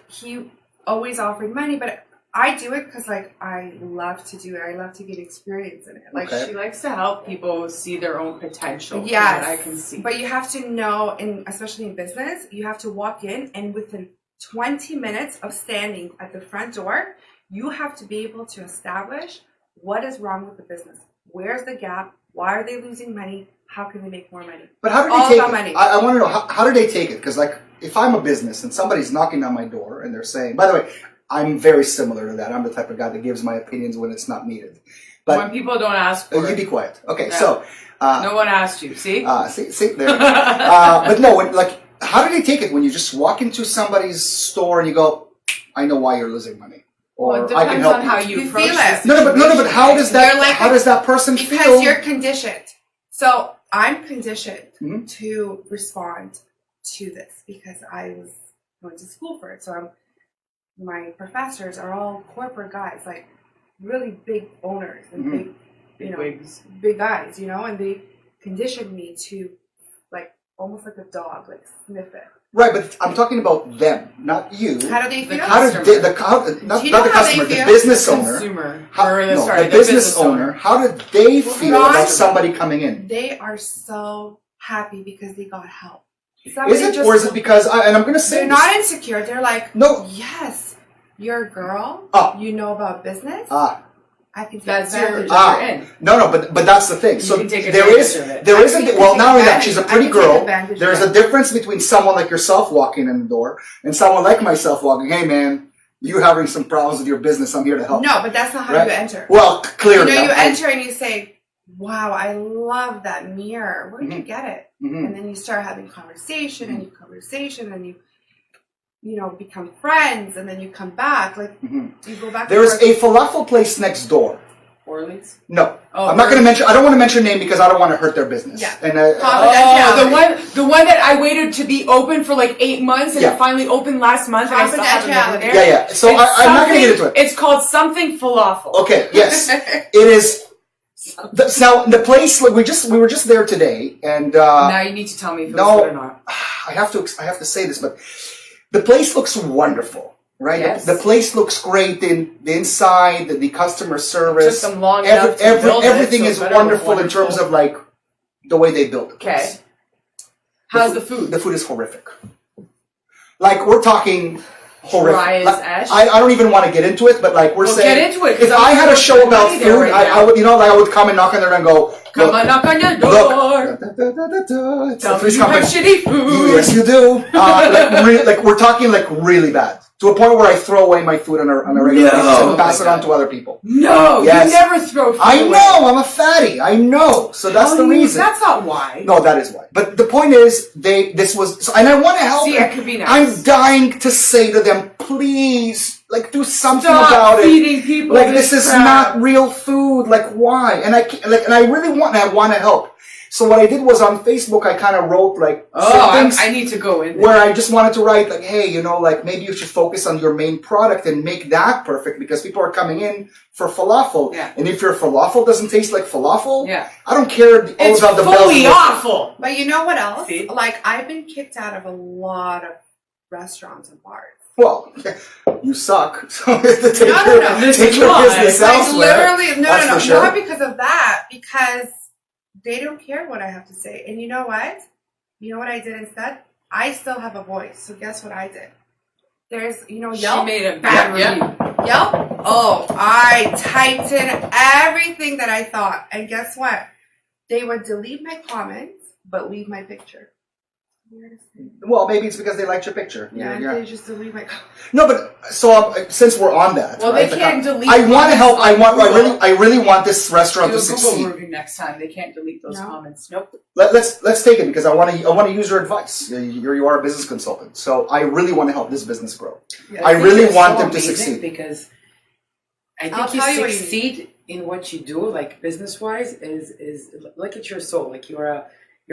he always offered money, but I do it because I love to do it. I love to get experience in it. Okay. She likes to help people see their own potential. from Yes, what I can see. But you have to know, and especially in business, you have to walk in, and within 20 minutes of standing at the front door, you have to be able to establish what is wrong with the business. Where's the gap? Why are they losing money? How can they make more money? But how do All they take about it? money. I want to know how do they take it? Because if I'm a business and somebody's knocking on my door and they're saying, by the way, I'm very similar to that. I'm the type of guy that gives my opinions when it's not needed. But when people don't ask for you it, be quiet. Okay, Yeah. so no one asked you. See? see there. But no, how do they take it when you just walk into somebody's store and you go, "I know why you're losing money," or Well, it "I can depends help on you." how you You approach feel this it. No, but how does that? You're like how does that person Because feel? you're conditioned. So I'm conditioned Mhm. to respond to this because I was going to school for it. So my professors are all corporate guys, like really big owners and Mhm. big, Wigs. big guys, and they conditioned me to almost like a dog, sniff it. Right, but I'm talking about them, not you. How do they feel? How did they, not Do you know the how they customer, the feel? business The owner? consumer. How, Or no, sorry, the business owner. How did they feel Ron- about somebody coming in? They are so happy because they got help. Is Somebody it, just- or is it because? And I'm going to say they're this. not insecure? They're like, No. yes, you're a girl. Ah. You know about business. Ah, I can take That's your. advantage. You're in. no, but that's the thing. You So can take there advantage is of it. there I is a can well. take Not only that, advantage. she's a I pretty can take girl. advantage There's of a difference between someone like yourself walking in the door and someone like myself walking. Hey, man, you having some problems with your business? I'm here to help. No, but that's not how Right? you enter. Well, clearly, you I'm- enter and you say, wow, I love that mirror. Where did you get it? Mhm. And then you start having conversation and you become friends, and then you come back. Like, do you go back? There's a falafel place next door. Orleans? No. Oh, I'm not going to mention. I don't want to mention a name because I don't want to hurt their business. Yeah. And the one that I waited to be open for like 8 months and it finally opened last month. And I still haven't been there. Yeah. So I'm not going to get into it. It's called something falafel. Okay. Yes, it is. Now the place. Look, we were just there today, and now you need to tell me if it's good or not. I have to say this, but the place looks wonderful. Right, yes. The place looks great. In the inside, the customer service, took them long enough to build everything it, is so wonderful in terms of like the way they built it. Okay. How's the food? The food is horrific. Like we're talking horrific. Dry as ash. I don't even want to get into it, but like we're saying, get into it. If I had a show about food, I would, I would come and knock on there and go, come on, knock on your door. Tell me you have shitty food. Yes, you do. Like we're talking like really bad. To a point where I throw away my food on a regular basis and pass it on to other people. No, you never throw food away. I know, I'm a fatty. I know. So that's the reason. That's not why. No, that is why. But the point is, and I want to help. See, it could be nice. I'm dying to say to them, please, like, do something Stop about feeding it. people Like, this is not real food. Like, why? And I really want to help. So what I did was on Facebook, I kind of wrote like things I need to go in there. where I just wanted to write like, hey, like maybe you should focus on your main product and make that perfect because people are coming in for falafel. Yeah. And if your falafel doesn't taste like falafel, yeah. I don't care It's about the fully awful. But you know what else? See? Like I've been kicked out of a lot of restaurants and bars. Well, you suck. So take No. take your business Like elsewhere. literally, That's no. for sure. Not because of that, because they don't care what I have to say. And you know what? You know what I did instead? I still have a voice. So guess what I did? There's, Yelp. She made a bad review. Yelp? Oh, I typed in everything that I thought. And guess what? They would delete my comments, but leave my picture. Well, maybe it's because they liked your picture. Yeah, they just delete my comments. No, but so since we're on that, well, right, they can't delete. I want to help. Google. I really want this restaurant to Do a Google succeed. review next time. They can't delete those comments. Nope. Let's take it because I want to use your advice. You are a business consultant, so I really want to help this business grow. Yeah, I really want so them to amazing succeed because I I'll think tell you you what you succeed in what you do, like business wise, is like it's your soul. Like you're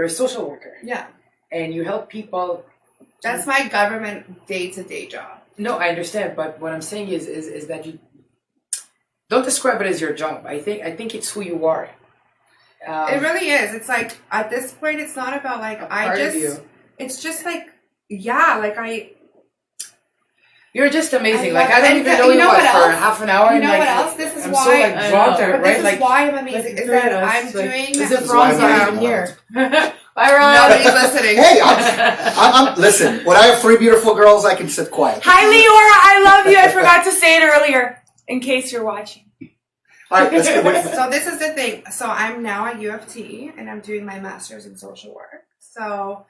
a social worker. Yeah. And you help people. That's my government day-to-day job. No, I understand, but what I'm saying is that you don't describe it as your job. I think it's who you are. It really is. It's like at this point, it's not about like It's just like You're just amazing. I I don't even know you for half an hour. You know what else? This is I'm why. so drawn to it, right? This is why I'm amazing. Is that I'm doing. Is it Ron's not even here? Bye, Ron. Nobody's listening. Hey, I'm listen. When I have three beautiful girls, I can sit quiet. Hi, Leora. I love you. I forgot to say it earlier. In case you're watching. All right, let's get So this is the thing. So I'm now at U of T, and I'm doing my master's in social work. So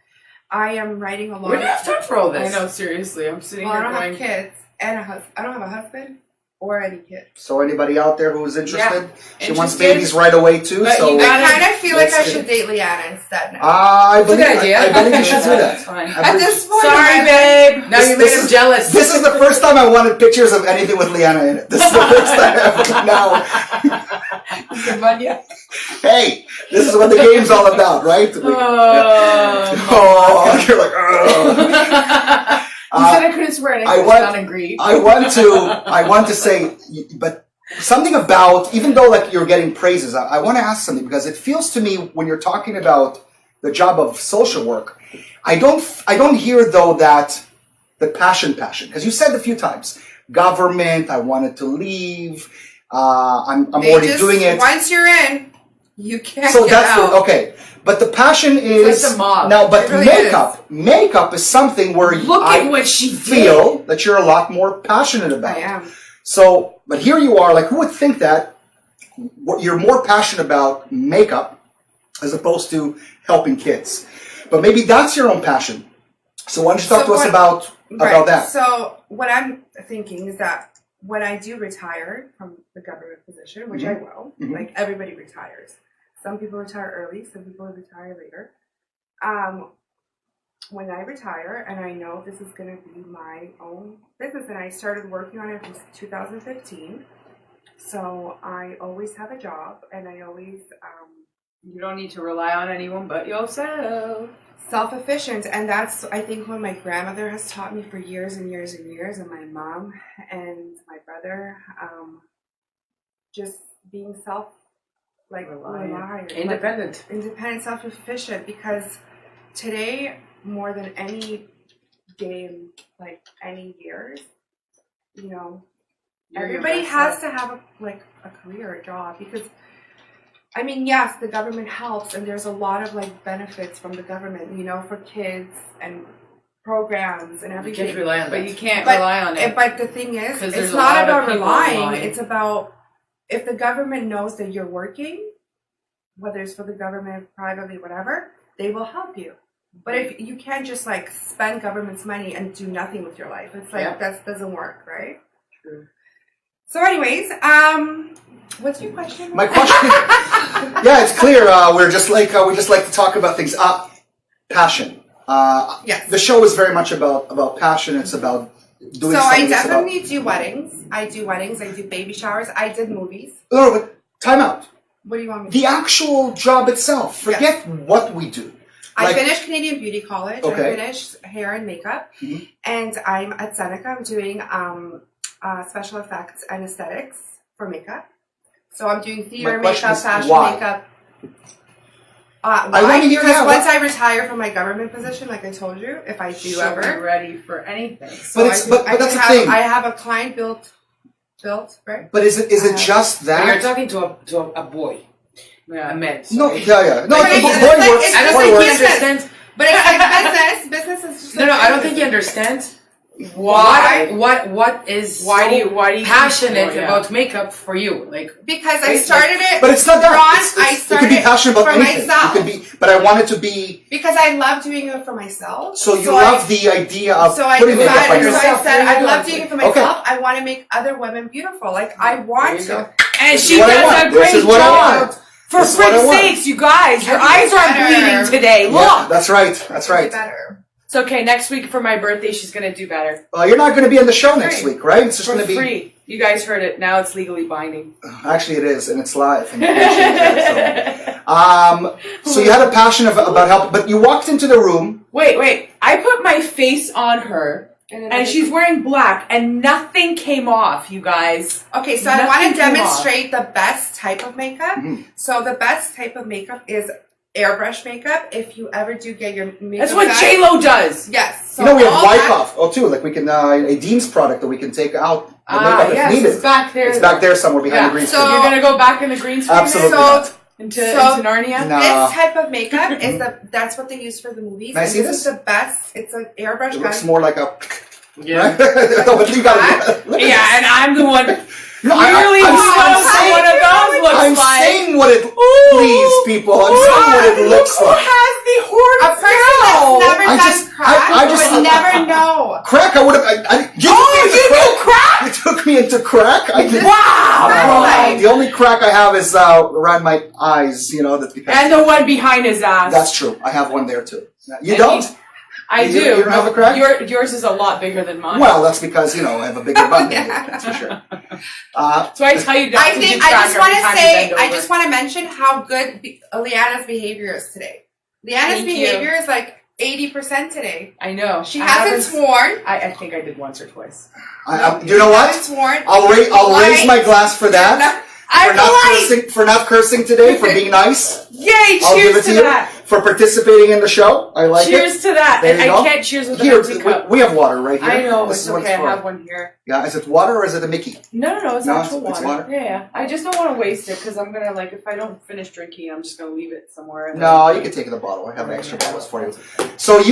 I am writing a lot. We don't have time for all this. I know, seriously. I'm sitting Well, here I don't going. have kids and a husband. I don't have a husband or any kids. So anybody out there who's interested? She wants Interested? babies right away too. But So you I gotta- kind of feel like I let's should date Leanna instead now. I believe good idea. I believe you should do that. That's fine. At this point, Sorry, I'm babe. Now you made him jealous. This is the first time I wanted pictures of anything with Leanna in it. This is the first time ever. Now, hey, this is what the game's all about, right? Oh, you're like, oh. You said I couldn't swear, and I could not agree. I want to say, but something about, even though like you're getting praises, I want to ask something because it feels to me when you're talking about the job of social work, I don't hear though that the passion, because you said a few times, government, I wanted to leave, I'm already doing it. Once you're in, you can't So get that's out. good. Okay. But the passion is like the mob. now. But It really makeup is something where Look I at what she feel that you're a lot more passionate about. I am. So, but here you are. Like, who would think that you're more passionate about makeup as opposed to helping kids? But maybe that's your own passion. So why don't you talk to us about that? So what I'm thinking is that when I do retire from the government position, which I will, like everybody retires. Some people retire early, some people retire later. when I retire and I know this is going to be my own business, and I started working on it in 2015. So I always have a job, and I always You don't need to rely on anyone but yourself. self-efficient, and that's, I think, what my grandmother has taught me for years and years and years, and my mom and my brother, just being reliant, Independent. independent, self-efficient, because today, more than any day in any years, everybody has to have a career, a job, because I mean, yes, the government helps, and there's a lot of benefits from the government, for kids and programs and You everything. can't rely on that. But you can't rely on it. But the thing is, 'Cause there's it's a not lot of about people relying. relying. It's about if the government knows that you're working, whether it's for the government, privately, whatever, they will help you. But if you can't just spend government's money and do nothing with your life, it's that doesn't work, right? True. So, anyways, what's your question? My question, yeah, it's clear. We just like to talk about things. Passion. Yes. The show is very much about passion. It's about doing So something. I definitely do weddings. I do baby showers. I did movies. No, but time out. What do you want me to The actual job itself. Forget what we do. I finished Canadian Beauty College. Okay. I finished hair and makeup. Mhm. And I'm at Seneca. I'm doing special effects and aesthetics for makeup. So I'm doing theater My question makeup, is fashion why? makeup. I Why? wanna hear Because that. once I retire from my government position, like I told you, if I do She'll ever. be ready for anything. So But that's the thing. I have a client built, right? But is it just But you're that? talking to a boy, Yeah. a man. No, sorry. yeah. No, But the it's boy like- works. it's I don't boy think he works. understands. But it's like business. Business is just No, I don't think he understands why is Why do you passionate yeah. about makeup for you? because I Right? started it. But it's not that. Ron, It's- I it started could be passionate about for anything. myself. It could be, but I want it to be. Because I love doing it for myself. So you love the idea of So I putting makeup on decided, so yourself. I said, There you I go. love doing it for Okay. myself. I want to make other women beautiful. I want There you to. go. And This she is what I does want. a This great is what I job. want. For This is what I frick's want. sakes, you guys, your I think eyes are better. bleeding today. Yeah, Look. that's right. That's It'll be right. better. It's okay. Next week for my birthday, she's going to do better. You're not going to be on the show next Free. week, right? It's just For going to be. free. You guys heard it. Now it's legally binding. Actually, it is, and it's live. And you can't change that, so you had a passion about help, but you walked into the room. Wait. I put my face on her, and she's wearing black, and nothing came off, you guys. Okay, so I Nothing want to came demonstrate the best type of makeup. Mhm. So the best type of makeup is airbrush makeup. If you ever do get your makeup That's what done. J-Lo does. Yes. So We have all wipe that- off. Oh, too. Like we can a Dean's product that we can take out the makeup if Yes, needed. it's back there. It's back there somewhere behind Yeah. the green So- screen. You're going to go back in the green screen? Absolutely So not. Into Narnia? No. this type of makeup is that's what they use for the movies. Can I and see this this? is the best. It's an airbrush It gun. looks more like a. Yeah. Right? But you gotta look at Yeah, this. and I'm the one No, really I'm knows saying- what a dog looks I'm like. saying what it. Please, people. I'm saying what it looks Who like. has the horn A person that's never I done just- crack I just- would never know. Crack. I would have. You do crack? You took me into crack. I did. Wow! The only crack I have is around my eyes. That's because. And the one behind his ass. That's true. I have one there too. You And don't? I You do. don't have a crack? Yours is a lot bigger than mine. Well, that's because I have a bigger butt. Than you, that's for sure. So I tell you not I to think do I crack just every want to time you say, bend I over. just want to mention how good Leanna's behavior is today. Leanna's Thank you. behavior is like 80% today. I know. She I hasn't sworn. I think I did once or twice. You know what? Hasn't sworn. I'll raise my glass for that. I'm For not cursing today, for being nice. Yay! I'll give it Cheers to to you. that. For participating in the show. I like Cheers it. to that. There And you I go. can't cheers with an Here, empty cup. we have water right here. I know, This it's is what okay. I for. have one here. Yeah, is it water or is it a Mickey? No, it's No, actual it's water. water? Yeah. I just don't want to waste it because I'm going to, if I don't finish drinking, I'm just going to leave it somewhere. and No, then- you can take the bottle. I have extra bottles for you. So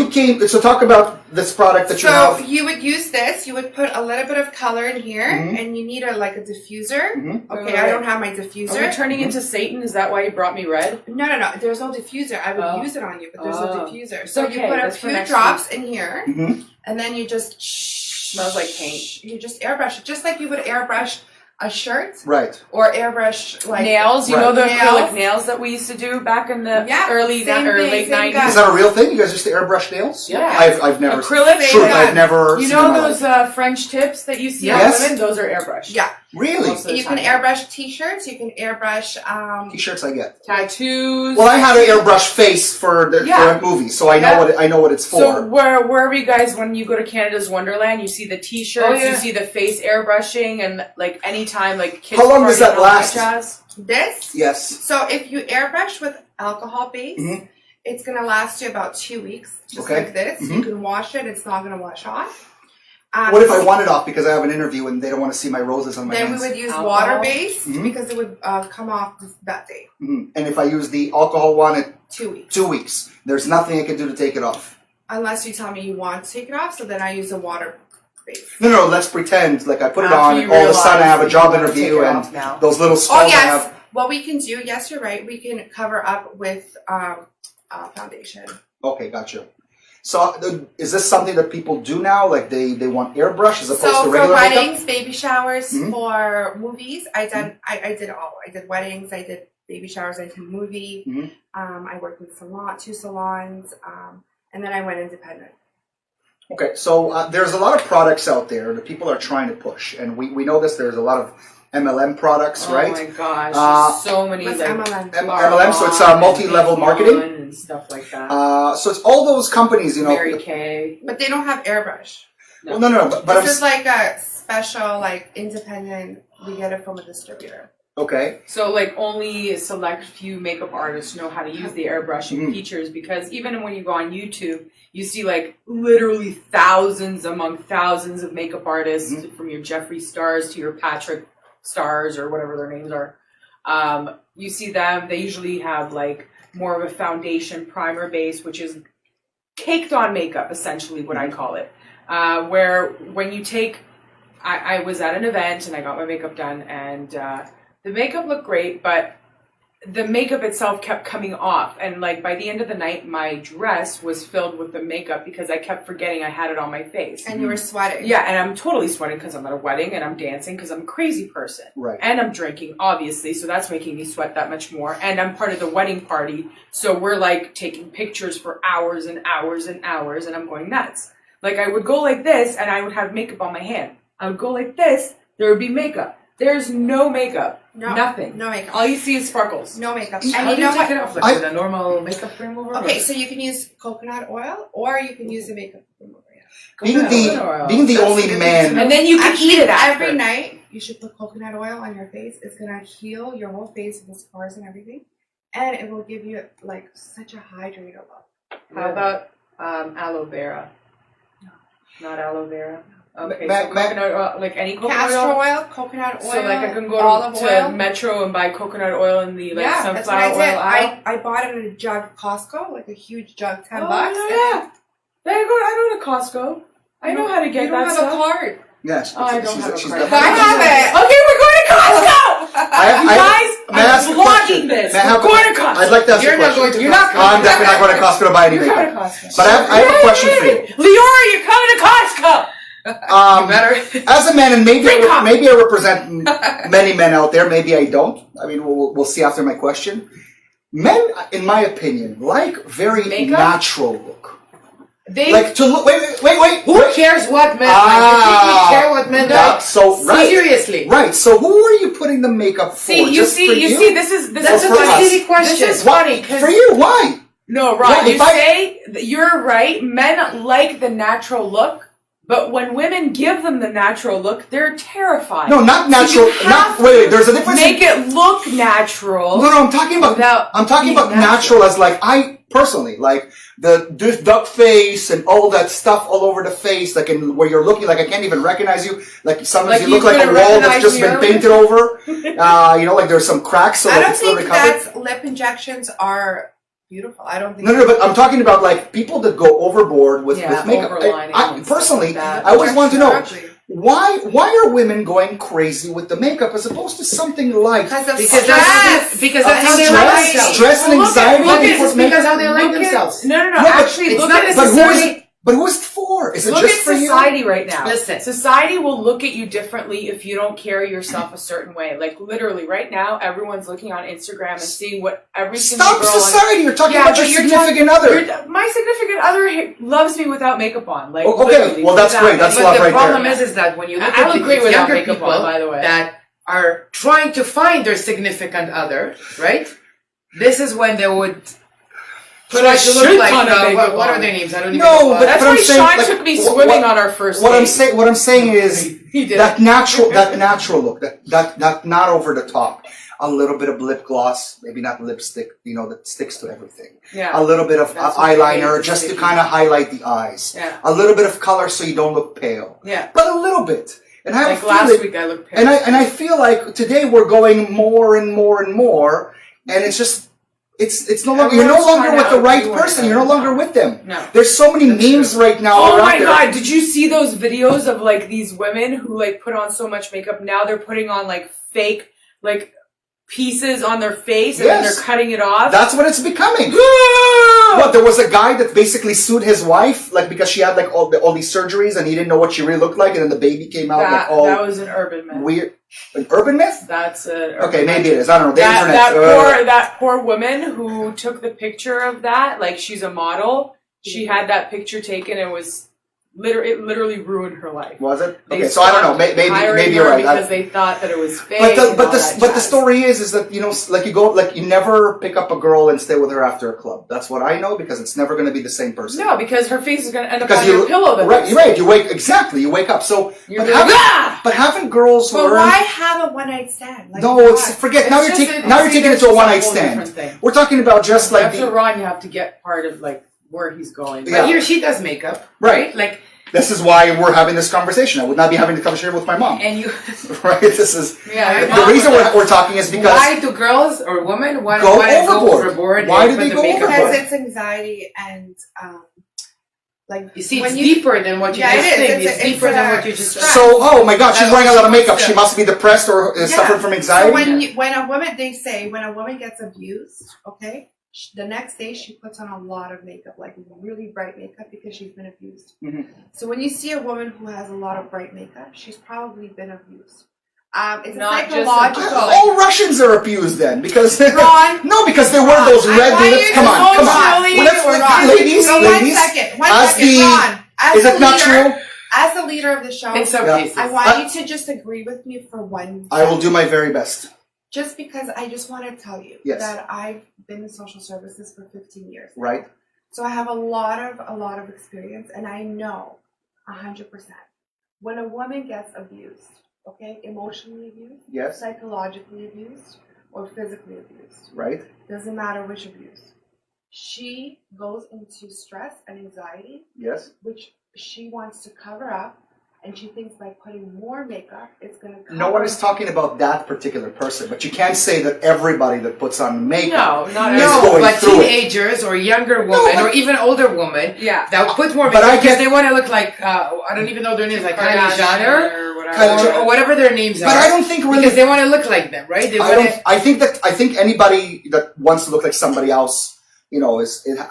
so talk about this product that you So have. you would use this. You would put a little bit of color in here, Mhm. and you need a diffuser. Mhm. Okay, Wait. I don't have my Are we diffuser. turning into Satan? Is that why you brought me red? No. There's no diffuser. I would Oh. use it on you, but there's no Oh. diffuser. So okay, you put a that's for few next drops in here, Mhm. and then you just Smells like paint. You just airbrush it, just like you would airbrush a shirt Right. or airbrush like nails, you Right. know the Nails. acrylic nails that we used to do back in the early same or thing, late same 90s. guy. Is that a real thing? You guys used to airbrush nails? Yeah. I've never. Acrylic, Truth, same I've guy. never. You seen know in my those life. French tips that you see Yes. on women? Those are airbrushed. Yeah. Really? Most of the You can time. airbrush t-shirts, you can airbrush T-shirts I get. Tattoos. Well, I had an airbrush face for Yeah. a movie, so I know Yeah. I know what it's for. So where are you guys when you go to Canada's Wonderland? You see the T-shirts, Oh, yeah. you see the face airbrushing, and like anytime like kids. How long does party that and all last? jazz. this. Yes. So if you airbrush with alcohol base, Mhm. it's gonna last you about 2 weeks, just Okay. like this. Mhm. You can wash it; it's not gonna wash off. What if I want it off because I have an interview and they don't want to see my roses on my Then hands? we would use Alcohol. water based Mhm. because it would come off that day. And if I use the alcohol one, at 2 weeks. 2 weeks. There's nothing I can do to take it off. Unless you tell me you want to take it off, so then I use a water base. No, let's pretend like I put it After on you and all of a sudden I have a realize job you wanna take interview it and off now. those little Oh skulls I yes, have. what we can do, yes, you're right. We can cover up with foundation. Okay, gotcha. So is this something that people do now? Like they want airbrush as opposed So to for regular makeup? weddings, baby showers, Mhm. for movies, I did all. I did weddings, I did baby showers, I did movie. Mhm. I worked with two salons, and then I went independent. Okay, so there's a lot of products out there that people are trying to push, and we know this. There's a lot of MLM products, Oh right? my gosh, Uh, there's so many What's like MLM? MLM, so it's Armon multi-level and marketing. Avon and stuff like that. So it's all those companies, you know. Mary Kay. But they don't have airbrush. Well, no, but I'm This is like a special, like independent. We get it from a distributor. okay. So like only a select few makeup artists know how to use the airbrushing Mhm. features, because even when you go on YouTube, you see like literally thousands among thousands of makeup artists, from your Jeffree Stars to your Patrick Stars or whatever their names are. You see them, they usually have like more of a foundation primer base, which is caked on makeup, essentially what I call it. Where when you take, I was at an event and I got my makeup done, and the makeup looked great, but the makeup itself kept coming off. And like by the end of the night, my dress was filled with the makeup because I kept forgetting I had it on my face. And you were sweating. Yeah, and I'm totally sweating because I'm at a wedding and I'm dancing because I'm a crazy person. Right. And I'm drinking, obviously, so that's making me sweat that much more. And I'm part of the wedding party, so we're like taking pictures for hours and hours and hours, and I'm going nuts. Like I would go like this and I would have makeup on my hand. I would go like this, there would be makeup. There's no makeup. No, Nothing. No makeup. All you see is sparkles. No makeup. How And do you know take what? it off? Like with a normal makeup remover? Okay, so you can use coconut oil or you can use a makeup remover. Being the only man. And then you can Actually, eat it after. every night you should put coconut oil on your face. It's gonna heal your whole face with the scars and everything, and it will give you like such a hydrated look. How about aloe vera? No. Not aloe vera. Okay, Ma- so ma- coconut oil, like any coconut Castor oil. oil, coconut oil. So like I can go olive to oil. Metro and buy coconut oil in the like Yeah, that's what I sunflower did. oil aisle. I bought it in a jug at Costco, like a huge jug, $10. Yeah. There you go. I go to Costco. I know how to get You don't that have a stuff. card. Yes. Oh, I don't have a she's card. definitely- I have it. Okay, we're going to Costco. I- You I- guys, may I ask I'm a question? vlogging this. May I have We're a- going to Costco. I'd like to ask You're a not question. going to You're not Costco. I'm definitely not going to Costco to buy any You're makeup. going to Costco. But I have a question for you. Leora, you're coming to Costco. Better. As a man, and Drink coffee. maybe I represent many men out there, maybe I don't. I mean, we'll see after my question. Men, in my opinion, like very Makeup? natural look. They Like to look. Wait. Who cares what men like? You think we care what men that- like? so right, Seriously. right. So who are you putting the makeup for? see, you Just see, for you see. This is That's Or a for us? silly question. This is Why- funny 'cause- for you. Why? No, Rod, Yeah, you if I- say you're right. Men like the natural look, but when women give them the natural look, they're terrified. No, not So natural. you have Not to wait. There's a difference. Make it look natural. No, I'm talking about. Without I'm talking being about natural as like I personally like the duck face and all that stuff all over the face, like in where you're looking like I can't even recognize you. Like sometimes Like you look you like a couldn't wall that's recognize just me been earlier? painted over. You know, like there's some cracks. So I like don't it's still think recovered. that lip injections are beautiful. I don't think. No, but I'm talking about like people that go overboard with makeup. overlining I and stuff personally, like that. I always want to know Exactly. why are women going crazy with the makeup as opposed to something like Because of Because stress. that's how they like stress, themselves. stress and anxiety. Look at before it's because how they like Look at- themselves. No. No, but Actually, it's look not at But it. who is it for? for? Is it Look just at for you? society right now. Listen. Society will look at you differently if you don't carry yourself a certain way. Like literally, right now, everyone's looking on Instagram and seeing what every single Stop girl society. You're talking about your but you're significant other. My significant other loves me without makeup on. Like, Okay, literally, well, that's great. That's But love the right problem there. is that when you look I at look great without younger makeup people on, by the way. that are trying to find their significant other, right? This is when they would try to look like what are their names? I don't even know. No, but That's I'm why saying, Sean like, took me swimming on our first date. What I'm saying is He did. that natural look, that not over the top. A little bit of lip gloss, maybe not lipstick, that sticks to everything. Yeah. A little bit of That's what I eyeliner hate, just to sticky. kind of highlight the eyes. Yeah. A little bit of color so you don't look pale. Yeah. But a little bit. And I have Like a last feeling, week, I looked pale. and I feel like today we're going more and more and more, and it's just it's no longer, you're no Everyone's longer trying with to the right outdo person. one You're no another. longer with them. No. There's so many memes right now. Oh around my there. god, did you see those videos of like these women who like put on so much makeup? Now they're putting on like fake like pieces on their face and then Yes. they're cutting it off. That's what it's becoming. What, there was a guy that basically sued his wife, like, because she had like all these surgeries and he didn't know what she really looked like, and then the baby came out like all that was an urban myth. weird. An urban myth? That's a Okay, maybe it is. I don't know. The internet. That poor woman who took the picture of that, like she's a model. She had that picture taken and was it literally ruined her life. Was it? They Okay, so I don't know. stopped hiring Maybe you're her right. because they thought that it was fake. But the story is that you never pick up a girl and stay with her after a club. That's what I know, because it's never going to be the same person. No, because her face is going to end up Because on your pillow. The right, next you're right. day. You wake up. So, You're but like, ah! haven't girls But learned? why have a one night stand? Like, No, why? it's forget. Now It's you're just taking a- now you're see, taking it that's to a just a one night whole stand. different thing. We're talking about just like After Ron, you have to get part of like where he's going. Yeah. But he or she does makeup, Right. Like, this is why we're having this conversation. I would not be having the conversation with my mom. and you. Right? This is Yeah, the reason we're talking is because Why do girls or women want Go to go overboard. overboard? Why and do put they the go makeup overboard? on? Because it's anxiety and like You see, when it's you deeper than what you Yeah, just it is. think. It's It's a- deeper it's than a what you just stress. said. oh my god, she's That's wearing a lot of what she makeup. wants She to- must be depressed or is Yeah. suffering from So anxiety. when a woman, they say when a woman gets abused, okay, the next day she puts on a lot of makeup, like really bright makeup, because she's been abused. Mhm. So when you see a woman who has a lot of bright makeup, she's probably been abused. It's Not just psychological. All Russians are abused then because Ron, no, because they wear those I red want lips. you Come to on, come on. emotionally Well, let's- or let's- not. ladies, So ladies. one as second, the- Ron. As Is the it not leader- true? As the leader of the show, In some Yeah. cases. I want you to just agree with me for one. I will do my very best. Just because I just want to tell you Yes. that I've been in social services for 15 years. Right? So I have a lot of experience, and I know 100% when a woman gets abused, okay, emotionally abused, Yes. psychologically abused, or physically abused, Right? doesn't matter which abuse, she goes into stress and anxiety, Yes. which she wants to cover up, and she thinks by putting more makeup, it's going to cover. No one is talking about that particular person, but you can't say that everybody that puts on makeup. No, not is No, going but through it. teenagers or younger women but- or even older women Yeah. that put more But I makeup because get- they want to look like I don't even know their names, like Kylie Jenner or Kylie- or whatever their names are. But I don't think really. because they want to look like them, right? They want to. I think anybody that wants to look like somebody else,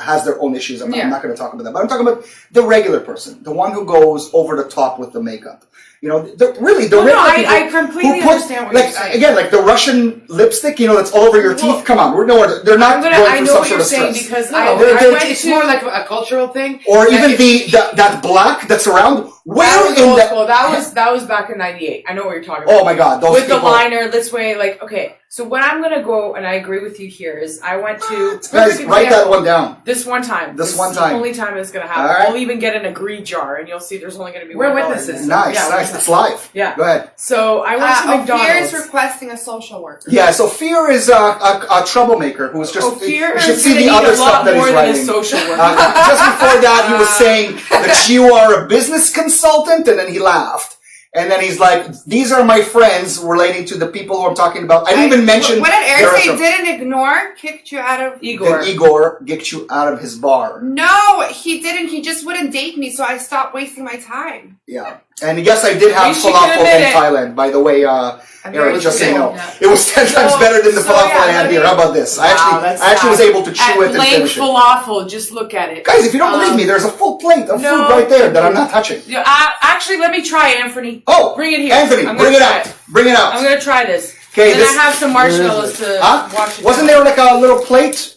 has their own issues. I'm Yeah. not going to talk about that. But I'm talking about the regular person, the one who goes over the top with the makeup. The regular people I completely who put, understand what like, you're saying. again, like the Russian lipstick, that's all over your teeth. Well, Come on, they're not going I through know some what sort you're of saying stress. because No, I went it's to more like a cultural thing. Or That even if- that black that's around. that Where was in old the school. That was back in '98. I know what you're talking about. oh my god, those With the people. liner this way, like okay. So what I'm gonna go, and I agree with you here, is I went to Guys, perfect write that example. one down. This one time. This is one time. The only time it's gonna happen. All right. I'll even get an agree jar, and you'll see there's only gonna be We're $1. witnesses. Nice, Yeah, nice. we're- It's live. Yeah. Go ahead. So I went to Fear McDonald's. is requesting a social worker. Yeah, so Fear is a troublemaker who's just. Fear you should is see gonna the need other a stuff lot that more he's than a writing. social worker. Just before that, he was saying that you are a business consultant, and then he laughed. And then he's like, "These are my friends relating to the people who I'm talking about." I didn't even mention. What did Eric say? Erezziko. Didn't ignore? Kicked you out of? Igor. And Igor get you out of his bar. No, he didn't. He just wouldn't date me, so I stopped wasting my time. Yeah. And yes, I did have least you can falafel admit in it. Thailand, by the way, I'm Eric, very just so you know. yeah. It was 10 times better than the so, falafel yeah, I had let here. me- How about this? I that's actually was sad. able to chew it and Lake finish it. falafel, just look at it. Guys, if you don't believe me, there's a full plate of No, food right there that I'm not touching. Yeah, actually, let me try it, Anthony. Oh, Bring it here. Anthony, I'm bring gonna it try out. it. Bring it out. I'm gonna try this. Okay, And this. I have some marshmallows to wash it Wasn't down. there like a little plate?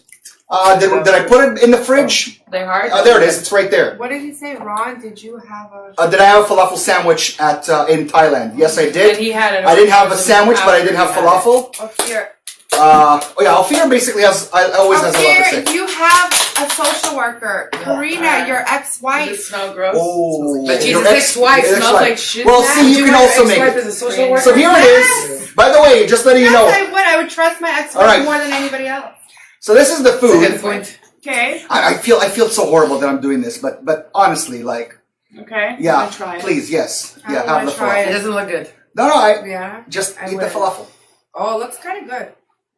Did I put it in the fridge? They hard? There it is. It's right there. What did he say, Ron? Did you have a? Did I have a falafel sandwich at in Thailand? Yes, I And did. he had it. I didn't have a sandwich, but I did have falafel. Oh, here. Oh yeah, Alfir basically has always has a lot to Here, say. you have a social worker, Karina, your Does it ex-wife. smell gross? Oh, But your Jesus' ex-wife your smells ex-wife. like shit. Well, now. see, you Do can want also an make ex-wife it. as a social worker? So here it is. By the way, just letting you Yes, know. I would. I would trust my ex-wife All right. more than anybody else. So this is the That's a food. good point. Okay. I feel so horrible that I'm doing this, but honestly, like, Okay. yeah, I'm gonna try it. please, yes, I yeah, wanna have the try It falafel. doesn't look good. No, Yeah. just I eat the would. falafel Oh, it looks kind of good.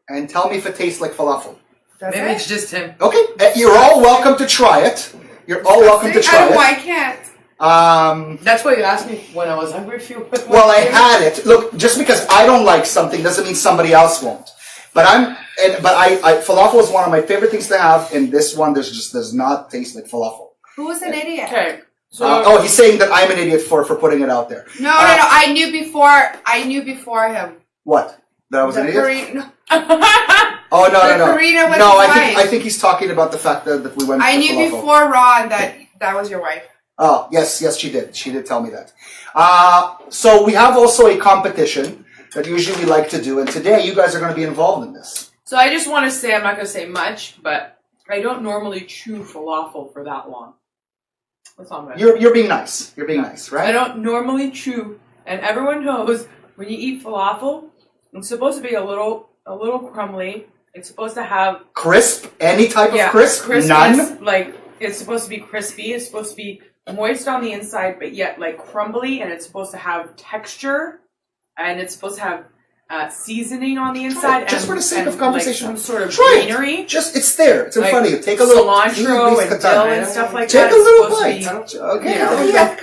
and tell me if it tastes like falafel. Does Maybe it? it's just him. Okay, you're all welcome to try it. You're all welcome to try I it. can't. That's why you asked me when I was hungry if you would. Well, I had it. Look, just because I don't like something doesn't mean somebody else won't. But falafel is one of my favorite things to have, and this one does not taste like falafel. Who's an idiot? Okay. So He's saying that I'm an idiot for putting it out there. No. I knew before him. What? That I was an idiot? Karina, Oh no. Karina was No, his I wife. think he's talking about the fact that we went. I for knew falafel. before Ron that was your wife. Oh yes, she did. She did tell me that. So we have also a competition that usually we like to do, and today you guys are going to be involved in this. So I just want to say, I'm not going to say much, but I don't normally chew falafel for that long. That's all I'm going to say. You're being nice. You're being nice, right? I don't normally chew, and everyone knows when you eat falafel, it's supposed to be a little crumbly. It's supposed to have Crisp? Any type of crisp? crispiness. None? Like, it's supposed to be crispy. It's supposed to be moist on the inside, but yet like crumbly, and it's supposed to have texture, and it's supposed to have seasoning on the inside. Just and, for the sake and, of conversation. like, some sort of Try it. greenery. It's there. It's in Like front of you. Take a little cilantro and dill time. and stuff like Take that. a little It's bite. supposed to Okay. you know. there you go.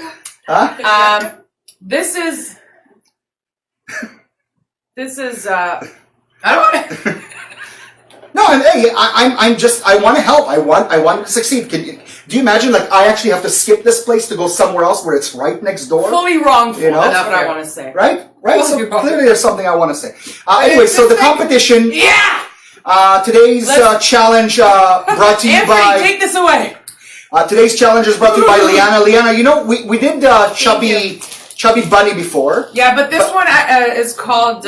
Huh? This is. I don't want to. No, I want to help. I want to succeed. Do you imagine, like, I actually have to skip this place to go somewhere else where it's right next door? fully wrong. You know? That's what I want to say. Right? Well, So you're wrong. clearly there's something I want to say. Anyway, so the competition, Yeah. today's challenge brought to you Anthony, by... take this away. Today's challenge is brought to you by Liana. Liana, you know, we did Chubby Bunny before. Yeah, but this one is called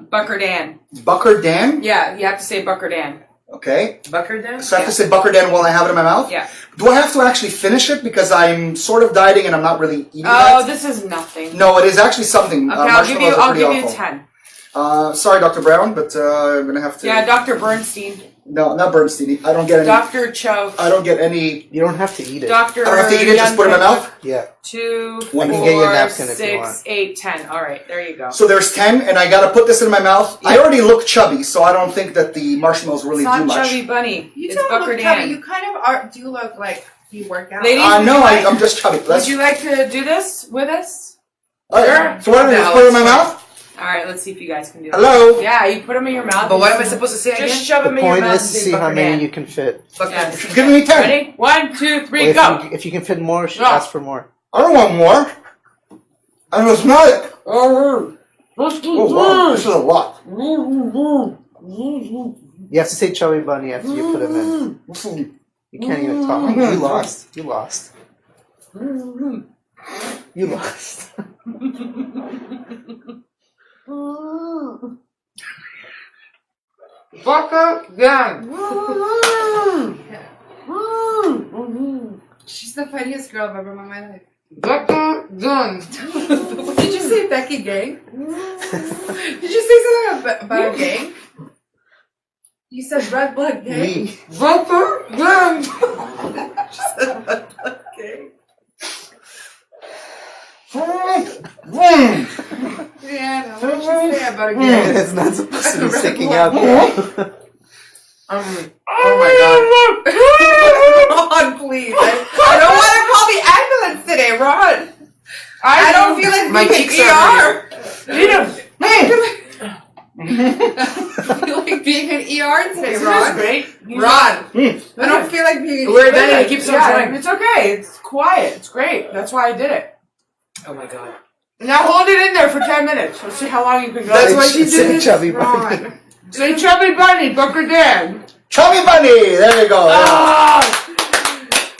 Bucker Dan. Bucker Dan? Yeah, you have to say Bucker Dan. Okay. Bucker then? So I have to say Bucker Dan while I have it in my mouth? Yeah. Do I have to actually finish it because I'm sort of dieting and I'm not really eating Oh, that? this is nothing. No, it is actually something. Okay, I'll give you. Marshmallows are I'll pretty give you awful. 10. Sorry, Dr. Brown, but I'm gonna have to. Yeah, Dr. Bernstein, No, not Bernstein. I don't get any. Dr. Cho, I don't get any. You don't have to eat it. Dr. I don't have to eat it. Just put it in my mouth. Yeah. 2, One 4, can get you a napkin if you want. 6, 8, 10. All right, there you go. So there's 10, and I gotta put this in my mouth. I already look chubby, so I don't think that the marshmallows really It's do not much. Chubby Bunny. You It's don't Bucker look chubby. Dan. You kind of do look like you work out. Ladies, No, would you like- I'm just chubby. Would you like to do this with us? All right. So what do I do? Just put it in my mouth? All right, let's see if you guys can do it. Hello? Yeah, you put them in your mouth. But what am I supposed to say again? Just shove The them in your point mouth is and to say see how Bucker many Dan. you can fit. Bucker Yeah. Dan. Give me 10. Ready? 1, 2, 3, Well, go. if you can fit more, Go. ask for more. I don't want more. I don't smell it. Oh, wow. This is a lot. You have to say Chubby Bunny after you put him in. You can't even talk. You lost. You lost. You lost. Bucker Dan. She's the funniest girl I've ever met in my life. Bucker Dan. Did you say Becky Gang? Did you say something about a gang? You said Red Blood Gang? Me. Bucker Dan. She said Red Blood Gang. Yeah, no, what did you say about a gang? It's not supposed to be Red sticking blood. out. Oh my god. Ron, please. I don't want to call the ambulance today, Ron. I don't feel like My being cheeks an are ER. Hey, I feel like being an ER today, this is Ron. great. Ron. I don't feel like being an We're ER. done. Keep some Yeah, time. it's okay. It's quiet. It's great. That's why I did it. Oh my god. Now hold it in there for 10 minutes. Let's see how long you can go. That's why she did it. Chubby bunny. Ron. Say Chubby Bunny, Booker Dan. Chubby Bunny! There you go. Oh,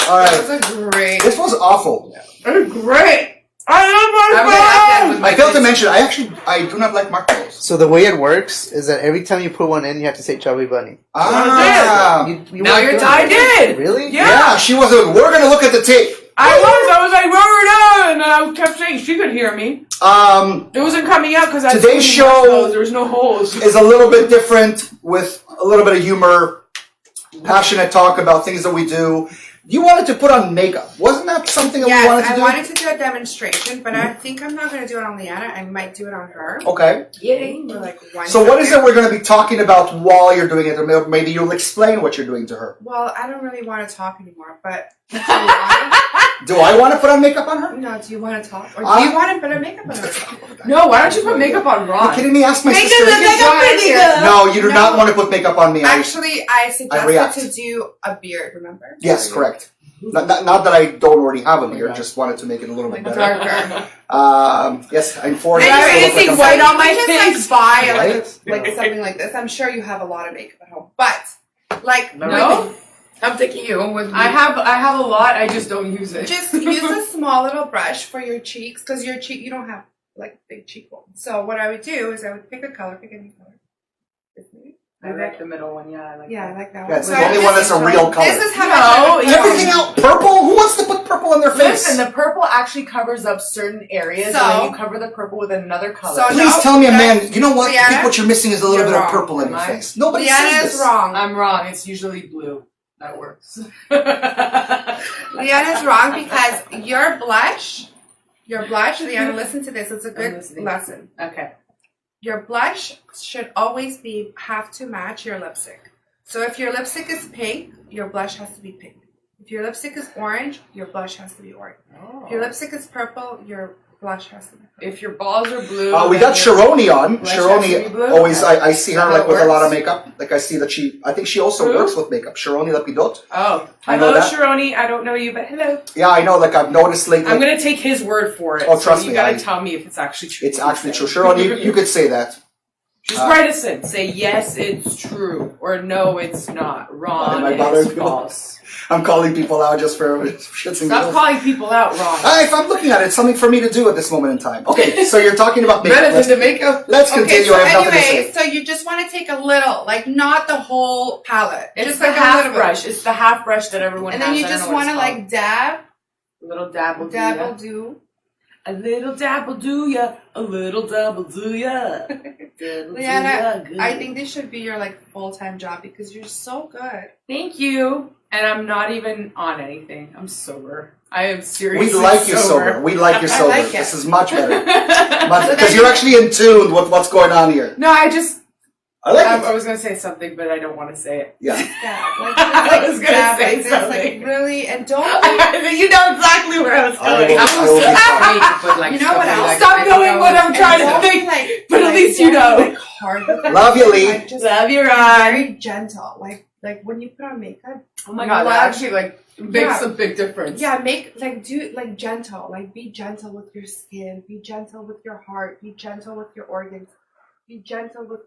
All That right. was a great. This was awful. it's great. I I'm love gonna have my that phone. with my I failed to kids. mention, I do not like marshmallows. So the way it works is that every time you put one in, you have to say Chubby Bunny. Ah. You Now weren't you're doing I it. did. Really? Yeah, she was a, we're going to look at the tape. I was like, Robert, and I kept saying she could hear me. It wasn't coming out because I had Today's so many show marshmallows. There was no holes. is a little bit different with a little bit of humor, passionate talk about things that we do. You wanted to put on makeup. Wasn't that something that we wanted Yes, to I do? wanted to do a demonstration, but I think I'm not going to do it on Leanna. I might do it on her. Okay. Yay. For like 1 So what is it second. we're going to be talking about while you're doing it? Or maybe you'll explain what you're doing to her. Well, I don't really want to talk anymore, but do you Do I want to put on makeup on her? no, do you want to talk? Or do you want to put a makeup on her? No, why don't you put makeup on Are you Ron? kidding me? Ask my Makeup sister. is makeup pretty good. No, you do not No. want to put makeup on me. Actually, I react. suggested to do a beard, remember? Yes, correct. Not that I don't already have a beard, just wanted to make it a little bit better. Darker. Yes, I'm 40. And so I you look like see I'm white 40. on my face. Buy Right? like something like this. I'm sure you have a lot of makeup at home, but like No, I'm taking you home with me. I have a lot. I just don't use it. just use a small little brush for your cheeks because your cheek you don't have like big cheekbones. So what I would do is I would pick a color, pick any color. I like the middle one. Yeah, I like Yeah, I that. like that Yeah, one. it's So the I only just- one that's a real color. This is how No, I Everything out purple? Who wants to put purple on their face? Listen, the purple actually covers up certain areas, So- and then you cover the purple with another color. So Please no, tell me, that's- man, you know what? I think Leanna, what you're missing is a little you're bit of wrong. purple in Am your I? face. Nobody Leanna says is this. wrong. I'm wrong. It's usually blue. That works. Leanna's wrong because your blush, Leanna, listen to this. It's a I'm good listening. lesson. Okay. Your blush should always have to match your lipstick. So if your lipstick is pink, your blush has to be pink. If your lipstick is orange, your blush has to be orange. If your lipstick is purple, your blush has to be purple. If your balls are blue, We then got your- Sharoni on. Blush has to be Sharoni blue? always, I see her How like it with a lot of works? makeup. Like I see that I think she also Who? works with makeup. Sharoni Lapidot. Oh, I know hello, that. Sharoni. I don't know you, but hello. Yeah, I know. Like I've noticed lately. I'm gonna take his word for it. Oh, trust so me, you gotta I- tell me if it's actually true. It's actually true. Sharoni, you could say that. Just write us in. Say yes, it's true, or no, it's not. Wrong. Am I It's bothering you? false. I'm calling people out just for shits and Stop giggles. calling people out wrong. If I'm looking at it, it's something for me to do at this moment in time. Okay, so you're talking about makeup. Better than the makeup. Let's Okay, continue. so I have nothing to anyway, say. so you just want to take a little, like not the whole palette. It's just the like a half little bit. brush. It's the half brush that everyone And has. then you I don't just know what want to it's like dab, called. A little dabble do dabble ya. do. A little dabble do ya. A little dabble do ya. Dabble do ya, Leanna, good. I think this should be your like full-time job because you're so good. Thank you. And I'm not even on anything. I'm sober. I am seriously We like you sober. We like you I sober. like it. This is much better. no, Because you're actually in tune with what's going on here. I just. I like I it. was gonna say something, but I don't want to say it. Yeah. Dab, like, I was gonna dab say like this, something. like really, and don't. You know exactly where I was I going. will- I will be sorry. But like, You know what stuff else? like Stop that. knowing what I'm and trying to don't think. be, like, but at least you don't be, know. like, hard with it. Love you, Lee. Like, just Love you, be Ron. very gentle. Like when you put on makeup. Oh my god, that Love- actually like makes Yeah. a big difference. Yeah, do like gentle. Like be gentle with your skin. Be gentle with your heart. Be gentle with your organs. Be gentle with.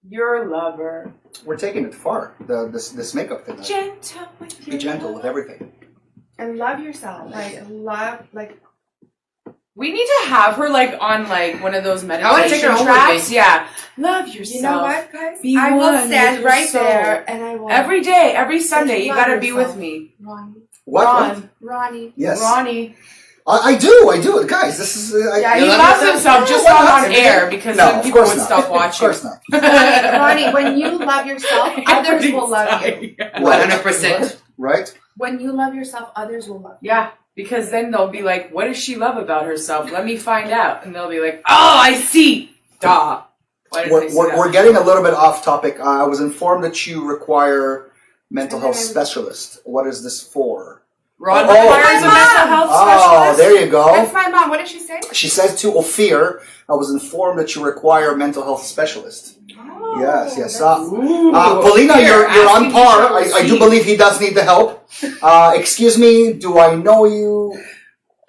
Your lover. We're taking it far. This makeup thing. Gentle with Be gentle with everything. And love yourself. Like We need to have her like on like one of those wanna meditation take her home with tracks. me. Yeah. Love yourself. you know what, guys? Be I one will with stand your right soul. there and I will. Every day, every Sunday, you love gotta be yourself. with me. Ronnie. What? Ron, Ronnie. Yes. Ronnie. I do. Guys, this is... Yeah, he You love loves yourself? himself, just Why not not? on air because No, then of people course would not. stop Of watching. course not. Ronnie, when you love yourself, others will love you. 100%. Right? When you love yourself, others will love you. Yeah, because then they'll be like, what does she love about herself? Let me find out. And they'll be like, oh, I see. Duh. Why did they say that? We're getting a little bit off topic. I was informed that you require mental health specialist. What is this for? Ron Oh. requires a mental health specialist. Oh, there you go. That's my mom. What did she say? She says to Ophir, I was informed that you require a mental health specialist. Oh, Yes, yes. Ooh, Paulina, here, you're on asking par. for I do receipts. believe he does need the help. Excuse me, do I know you?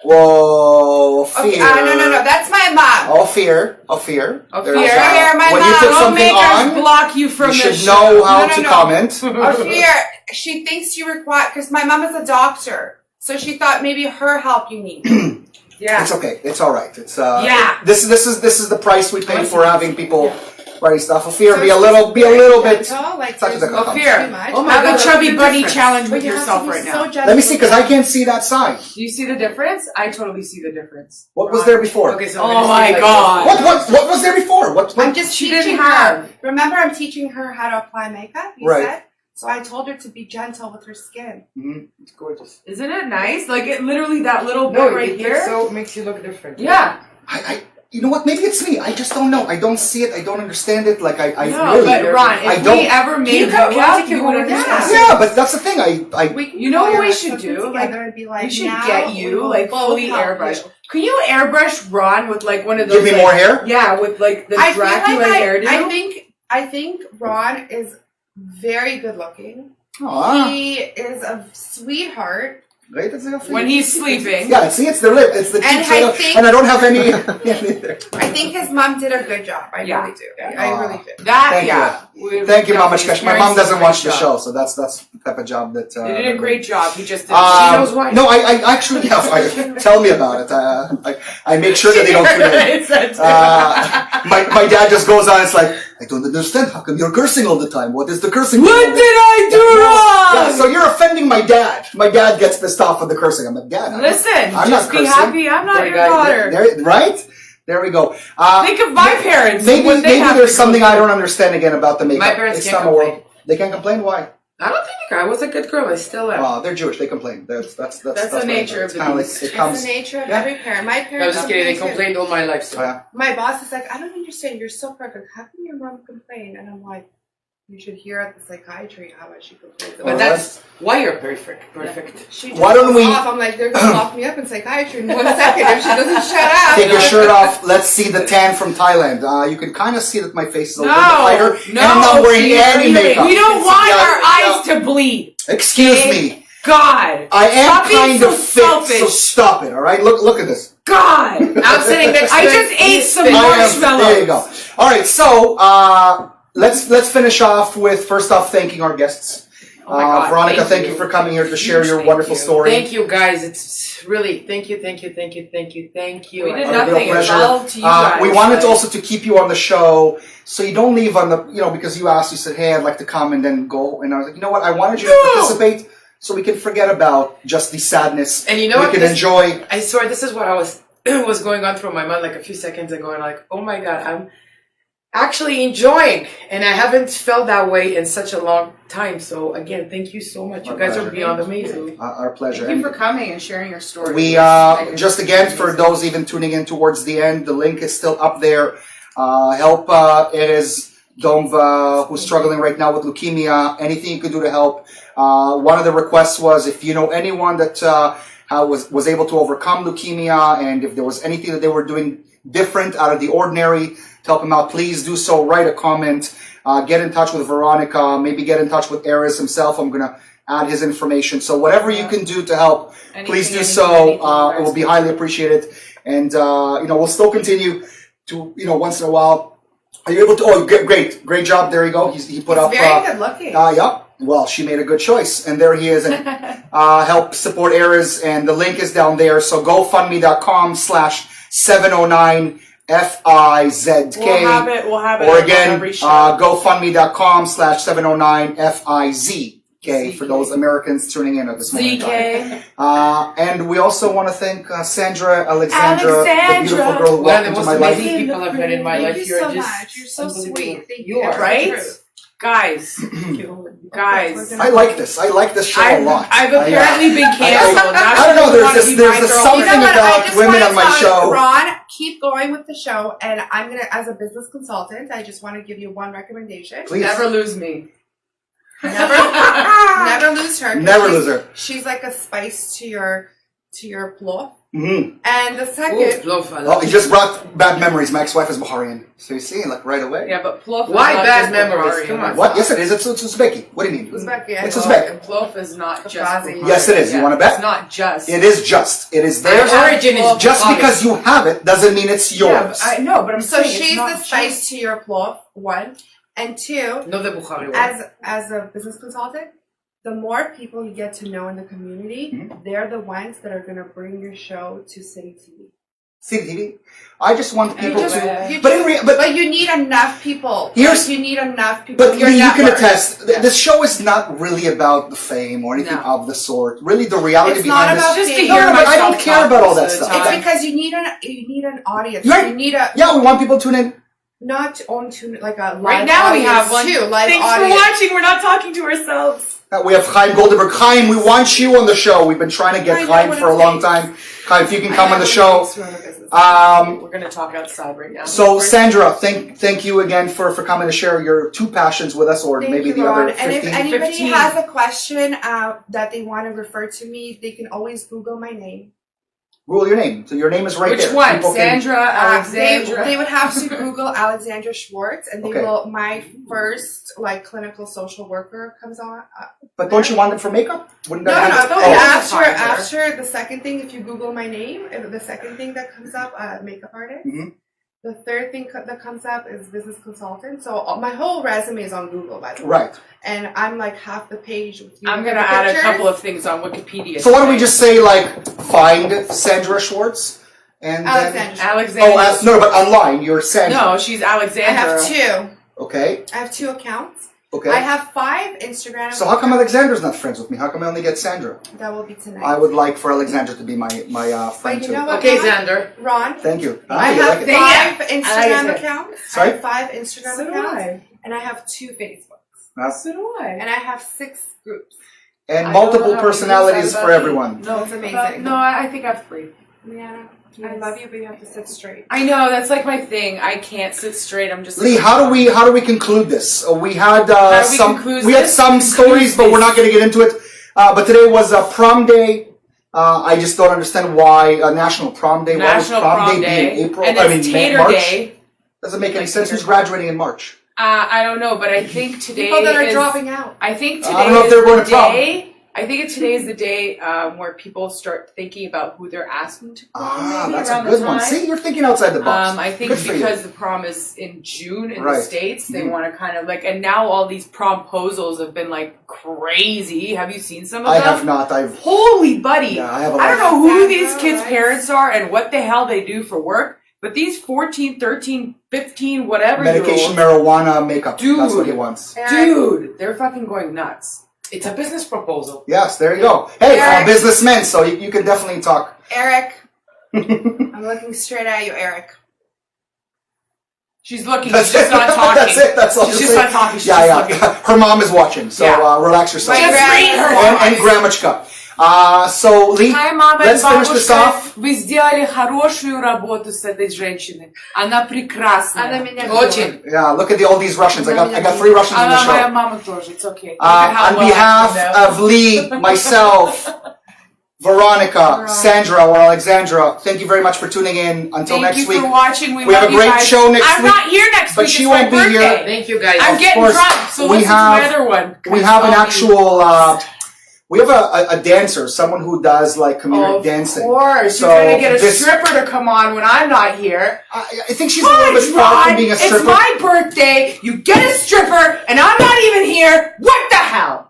Whoa, Ophir. Okay, no. That's my mom. Ophir. Ophir, my when you mom. put Don't something make us on, block you from you the should show. know how No, to no. comment. Ophir, she thinks you require, because my mom is a doctor. So she thought maybe her help you need. Yeah. It's okay. It's all right. It's Yeah. This is the price we pay for having people writing stuff. Ophir, So be a she's little very bit. gentle, like Touch there's the no Ophir. too much. Oh my Have God, a look chubby at the bunny difference. challenge But with you have yourself to be right so now. gentle. Let me see, because I can't see that side. Do you see the difference? I totally see the difference. What was there before? Okay, so Oh I'm gonna my say like God. What was there before? What? I'm just She teaching didn't her. have. Remember, I'm teaching her how to apply makeup. You Right. said. So I told her to be gentle with her skin. It's gorgeous. Isn't it nice? Like it literally that little bit No, right it here. makes you look different. Yeah. You know what? Maybe it's me. I just don't know. I don't see it. I don't understand it. Like I No, really. but Ron, I if don't- we ever Can made you come makeup, take your you would photos? understand. Yeah, but that's the thing. I We can You know what color we us should something do? together Like, and be like, we should now get we you will like both fully help airbrushed. you. Can you airbrush Ron with like one of those? give me like, more hair. Yeah, with like the I feel Dracula like hairdo. I think Ron is very good looking. Aw, He is a sweetheart. great. That's enough for When you. he's sleeping. Yeah, see, it's the lip. It's the And cheeks. I think- And I don't have any. Either. I think his mom did a good job. I Yeah. really do. I really do. That Thank you. yeah. We've Thank you, Mama definitely Chikash. My mom experienced doesn't a watch the great show, job. so that's the type of job that. They did a great job. He just did. She knows why. No, I actually have. Tell me about it. I make sure that they don't forget. My dad just goes on. It's like, I don't understand. How come you're cursing all the time? What is the cursing? What did I do wrong? Yeah, so you're offending my dad. My dad gets pissed off with the cursing. I'm like, Dad, Listen, I'm just not be cursing. happy. I'm not Sorry, your guys. daughter. right? There we go. Think of my parents. Maybe what they have there's to go something I through. don't understand again about the makeup. My parents It's can't not a world. complain. They can't complain. Why? I don't think I was a good girl. I still am. They're Jewish. They complain. That's the what nature it's of the kinda beast. Like, it It's comes. the nature of Yeah. every parent. My I was parents. just kidding. They complain too. complained all my life. So. Oh, yeah. My boss is like, I don't understand. You're so perfect. How can your mom complain? And I'm like, you should hear at the psychiatry how much she complains But about. that's why you're perfect. She just Why don't goes we- off. I'm like, they're gonna lock me up in psychiatry in 1 second if she doesn't shut up. Take your shirt off. Let's see the tan from Thailand. You can kind of see that my face is a little bit No, lighter, no. and I'm not wearing see, any makeup. We don't want Yeah, our yeah. eyes to bleed. Excuse Okay? me. God. I am Stop being kind so of fit, selfish. so stop it. All right, look at this. God. I'm sitting next to I him. just ate He's some spitting. marshmallows. There you go. All right, so let's finish off with first off thanking our guests. Oh my God, Veronica, thank you. you for coming here to share Huge your thank wonderful you. story. Thank you, guys. It's really thank you. We did Our nothing. real It's pleasure. all to you guys. We wanted to Like, also to keep you on the show, so you don't leave on the, because you asked, you said, hey, I'd like to come and then go, and I was like, you know what, I wanted you to participate, so we can forget about just the sadness. And you know we what? can This- enjoy. I swear, this is what I was was going on through my mind like a few seconds ago, and like, oh my God, I'm actually enjoying, and I haven't felt that way in such a long time. So again, thank you so much. You Our guys pleasure. are beyond amazing. Our pleasure. Thank you And for coming and sharing your story. we, just again, for those even tuning in towards the end, the link is still up there. Help Erez Domv, who's struggling right now with leukemia. Anything you could do to help. One of the requests was if you know anyone that was able to overcome leukemia, and if there was anything that they were doing different out of the ordinary to help them out, please do so. Write a comment. Get in touch with Veronica. Maybe get in touch with Erez himself. I'm going to add his information. So whatever you can do to help, please do so. It will be highly appreciated. And, we'll still continue to, once in a while. Are you able to? Oh, great job. There you go. He put up. He's very good looking. Yeah. Well, she made a good choice, and there he is. And help support Erez, and the link is down there. So GoFundMe.com/709FIZK. We'll have it Or on again, every show. GoFundMe.com/709FIZK for those Americans tuning in at this moment. in time. ZK. And we also want to thank Sandra Alexandra, the beautiful girl who One of walked the into most my life. amazing people I've met in my life. Thank you You're so just much. You're so unbelievable. sweet. Thank You you. are. That's the Right? truth. Guys. Guys. I like this. I like this show a lot. I've apparently been canceled. Now I don't know, she there's doesn't this- wanna be there's my this girlfriend. something You know what? about I just women wanna on my tell show. Ron, keep going with the show, and as a business consultant, I just want to give you one recommendation. Please. Never lose me. Never lose her. Never lose her. She's like a spice to your plof. Mm-hmm. And the second, Oh, he just brought bad memories. My ex-wife is Baharian. So you see, like right away. Yeah, but plof is Why not bad just memories? Bulgarian. Come on. What? Yes, it is. It's Uzbeki. What do you mean? Uzbeki, It's I Uzbek. And plof is not just Kafazi. Bulgarian. Yes, it is. You wanna bet? It's not just. It is just. It is Their there. origin is Just because you have it doesn't mean it's Yeah, yours. but I know, but I'm so saying she's it's not the spice just- to your plof. One, and two, No, the Bukhari one. as a business consultant, the more people you get to know in the community, they're the ones that are going to bring your show to City TV. CTV. I just want people just- to. You But just- in rea- but you need enough people. Here's- you need enough people. But Your Lee, you can network. attest. Yeah. The show is not really about the fame or anything No. of the sort. Really, the reality It's behind not this. about Just to fame. No, hear no, but I myself don't care talk about all most that of the stuff. time. It's because you need an audience. Right. You need a Yeah, we want people to tune in. not on to like a live Right now we audience have one. too. Live Thanks audience. for watching. We're not talking to ourselves. We have Chaim Goldenberg. Chaim, we want you on the show. We've been trying to I get know Chaim what for a it long takes. time. Chaim, if you can I come know on the what it show. takes to run a business. We're going to talk outside right now. So Sandra, thank you again for coming to share your two passions with us, or Thank maybe you, the Ron. other And if 15. anybody 15. has a question that they want to refer to me, they can always Google my name. Rule your name. So your name is right Which there. one? People can- Sandra, Alexandra? They would have to Google Alexandra Schwartz, and they Okay. will. My first clinical social worker comes on. But don't you want them for makeup? Wouldn't No, that no. have no, oh, yeah. After the second thing, if you Google my name, the second thing that comes up, makeup artist. Mhm. The third thing that comes up is business consultant. So my whole resume is on Google, by the way. Right. And I'm like half the page with you. I'm with going to the add a pictures. couple of things on Wikipedia. So why don't we just say find Sandra Schwartz and then Alexandra. Alexandra. no, but online you're Sandra. No, she's Alexandra. I have two. Okay. I have two accounts. Okay. I have 5 Instagram. So how come Alexandra's not friends with me? How come I only get Sandra? That will be tonight. I would like for Alexandra to be my friend But you too. know what? Okay, Ron? Xander. Ron, Thank you. I you have like it? 5 I Instagram like it. accounts. Sorry? I have 5 Instagram So do accounts. I. And I have 2 Facebooks. That's- So do I. And I have 6 groups. and I multiple don't know how personalities to for about everyone. No, It's amazing. No, I think I have 3. Yeah. I Yes. love you, but you have to sit straight. I know, that's like my thing. I can't sit straight. I'm just Lee, like, how do we conclude this? We had How do we some conclude we had this? some stories, but we're not going to get into it. But today was prom day. I just don't understand why National Prom Day. National why would Prom be Day. in April? And I it's mean Tater March. Day. Doesn't make any sense. Who's graduating in March? I don't know, but I think today People that are is, dropping out. I think I today don't know if is they're going the to prom. day. I think today is the day where people start thinking about who they're asking to prom. maybe That's a around good the one. time. See, you're thinking outside the box. I think Good for you. because the prom is in June in Right. the States, they Mhm. want to kind of and now all these promposals have been crazy. Have you seen some of I them? have not. Holy buddy. Yeah, I have a I don't lot. know who Sandra, these kids' right? parents are and what the hell they do for work, but these 14, 13, 15, whatever Medication, year-olds, marijuana, makeup. That's what he Dude. wants. dude, they're fucking going nuts. It's a business proposal. Yes, there you go. Hey, I'm a Eric. businessman, so you can definitely talk. Eric. I'm looking straight at you, Eric. She's looking, That's she's just it. not talking. That's it. That's all. She's I'm just saying. not talking, she's Yeah, just yeah. looking. Her mom is watching, so Yeah. relax yourself. My Just read her And eyes. Grandmachka. So, Lee, Hi, мама let's и finish this бабушка, off. вы сделали хорошую работу с этой женщиной. Она прекрасная. Она меня Очень. Yeah, look at all these Russians. I got 3 Russians in the Она моя show. мама тоже. It's okay. Look at how On well I behalf can know. of Lee, myself, Veronica, Sandra, or Alexandra, thank you very much for tuning in. Until Thank next you week. for watching. We We have love a you great guys. show next I'm week, not here next but week. she it's won't my be here. birthday. Thank you, guys. I'm getting course, drunk, so we listen have- to my other one. We have an actual. We have a dancer, someone who does community dancing. Of course, So you're gonna get a this- stripper to come on when I'm not here. I think she's a little bit Fudge, far from Ron, being a it's stripper. my birthday. You get a stripper, and I'm not even here. What the hell?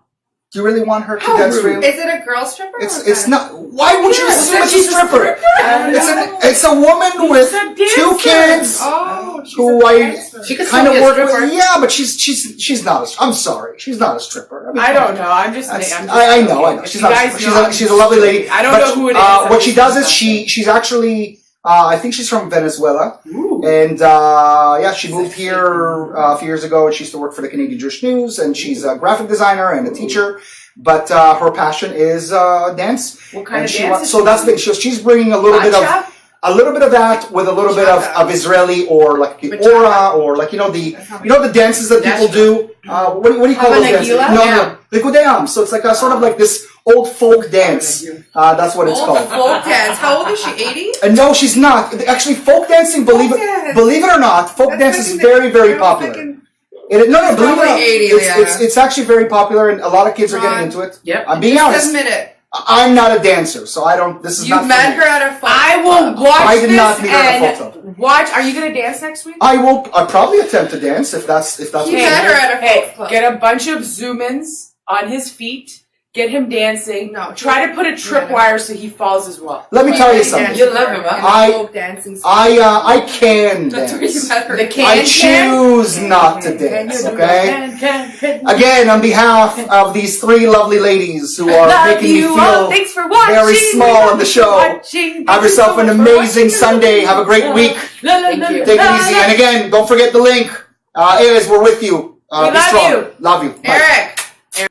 Do you really want her to How dance for you? rude. Is it a girl stripper? It's not. Why would you Yeah, assume so it's a she's a stripper? stripper? It's a woman with a 2 dancer. kids Oh, she's who a I dancer. She could kind of still be a work stripper. with. Yeah, but she's not. I'm sorry, she's not a stripper. mean, I don't know. I'm just. That's- I'm just I know. okay. She's You not. guys She's know a, I'm she's a just lovely joking. lady. I don't but, know who it is. what she does is she's actually. I think she's from Venezuela, and yeah, she moved here a few years ago, and she used to work for the Canadian Jewish News, and she's a graphic designer and a teacher. But her passion is dance. What kind and of she dance? so that's the, she's bringing a little bit of that with a little bit of Israeli or like the Bachata. aura or the dances that people do what do you call those dances? Habanagila? No, Likudeyam. So it's like a sort of like this old folk dance. That's what it's Old called. folk dance. How old is she? 80? And no, she's not. Actually, folk dancing, believe dance. it or not, folk dance is very, very popular. Believe it or not, probably 80, it's actually very popular, and a lot of kids are getting into it. Yep. I'm being Just honest. admit it. I'm not a dancer, so I don't. This is You not. met for me. her at a folk I club. will watch I did this not meet her at a and folk club. watch. Are you gonna dance next week? I will. I'll probably attempt to dance if that's. You what met her at a Hey, folk club. get a bunch of zoom-ins on his feet. Get him dancing. No, Try to put a tripwire so he falls as well. Let me tell you something. You love him, huh? I- Folk dancing. I can That's where you dance. met her. The can- I choose not to dance. Okay. Again, on behalf of these three lovely ladies who are Love making me you all. feel Thanks for watching. very small on the show. Have yourself an amazing Sunday. Have a great week. Thank you. Take it easy. And again, don't forget the link. Erez, we're with you. We love be strong. you. Love you. Bye. Eric.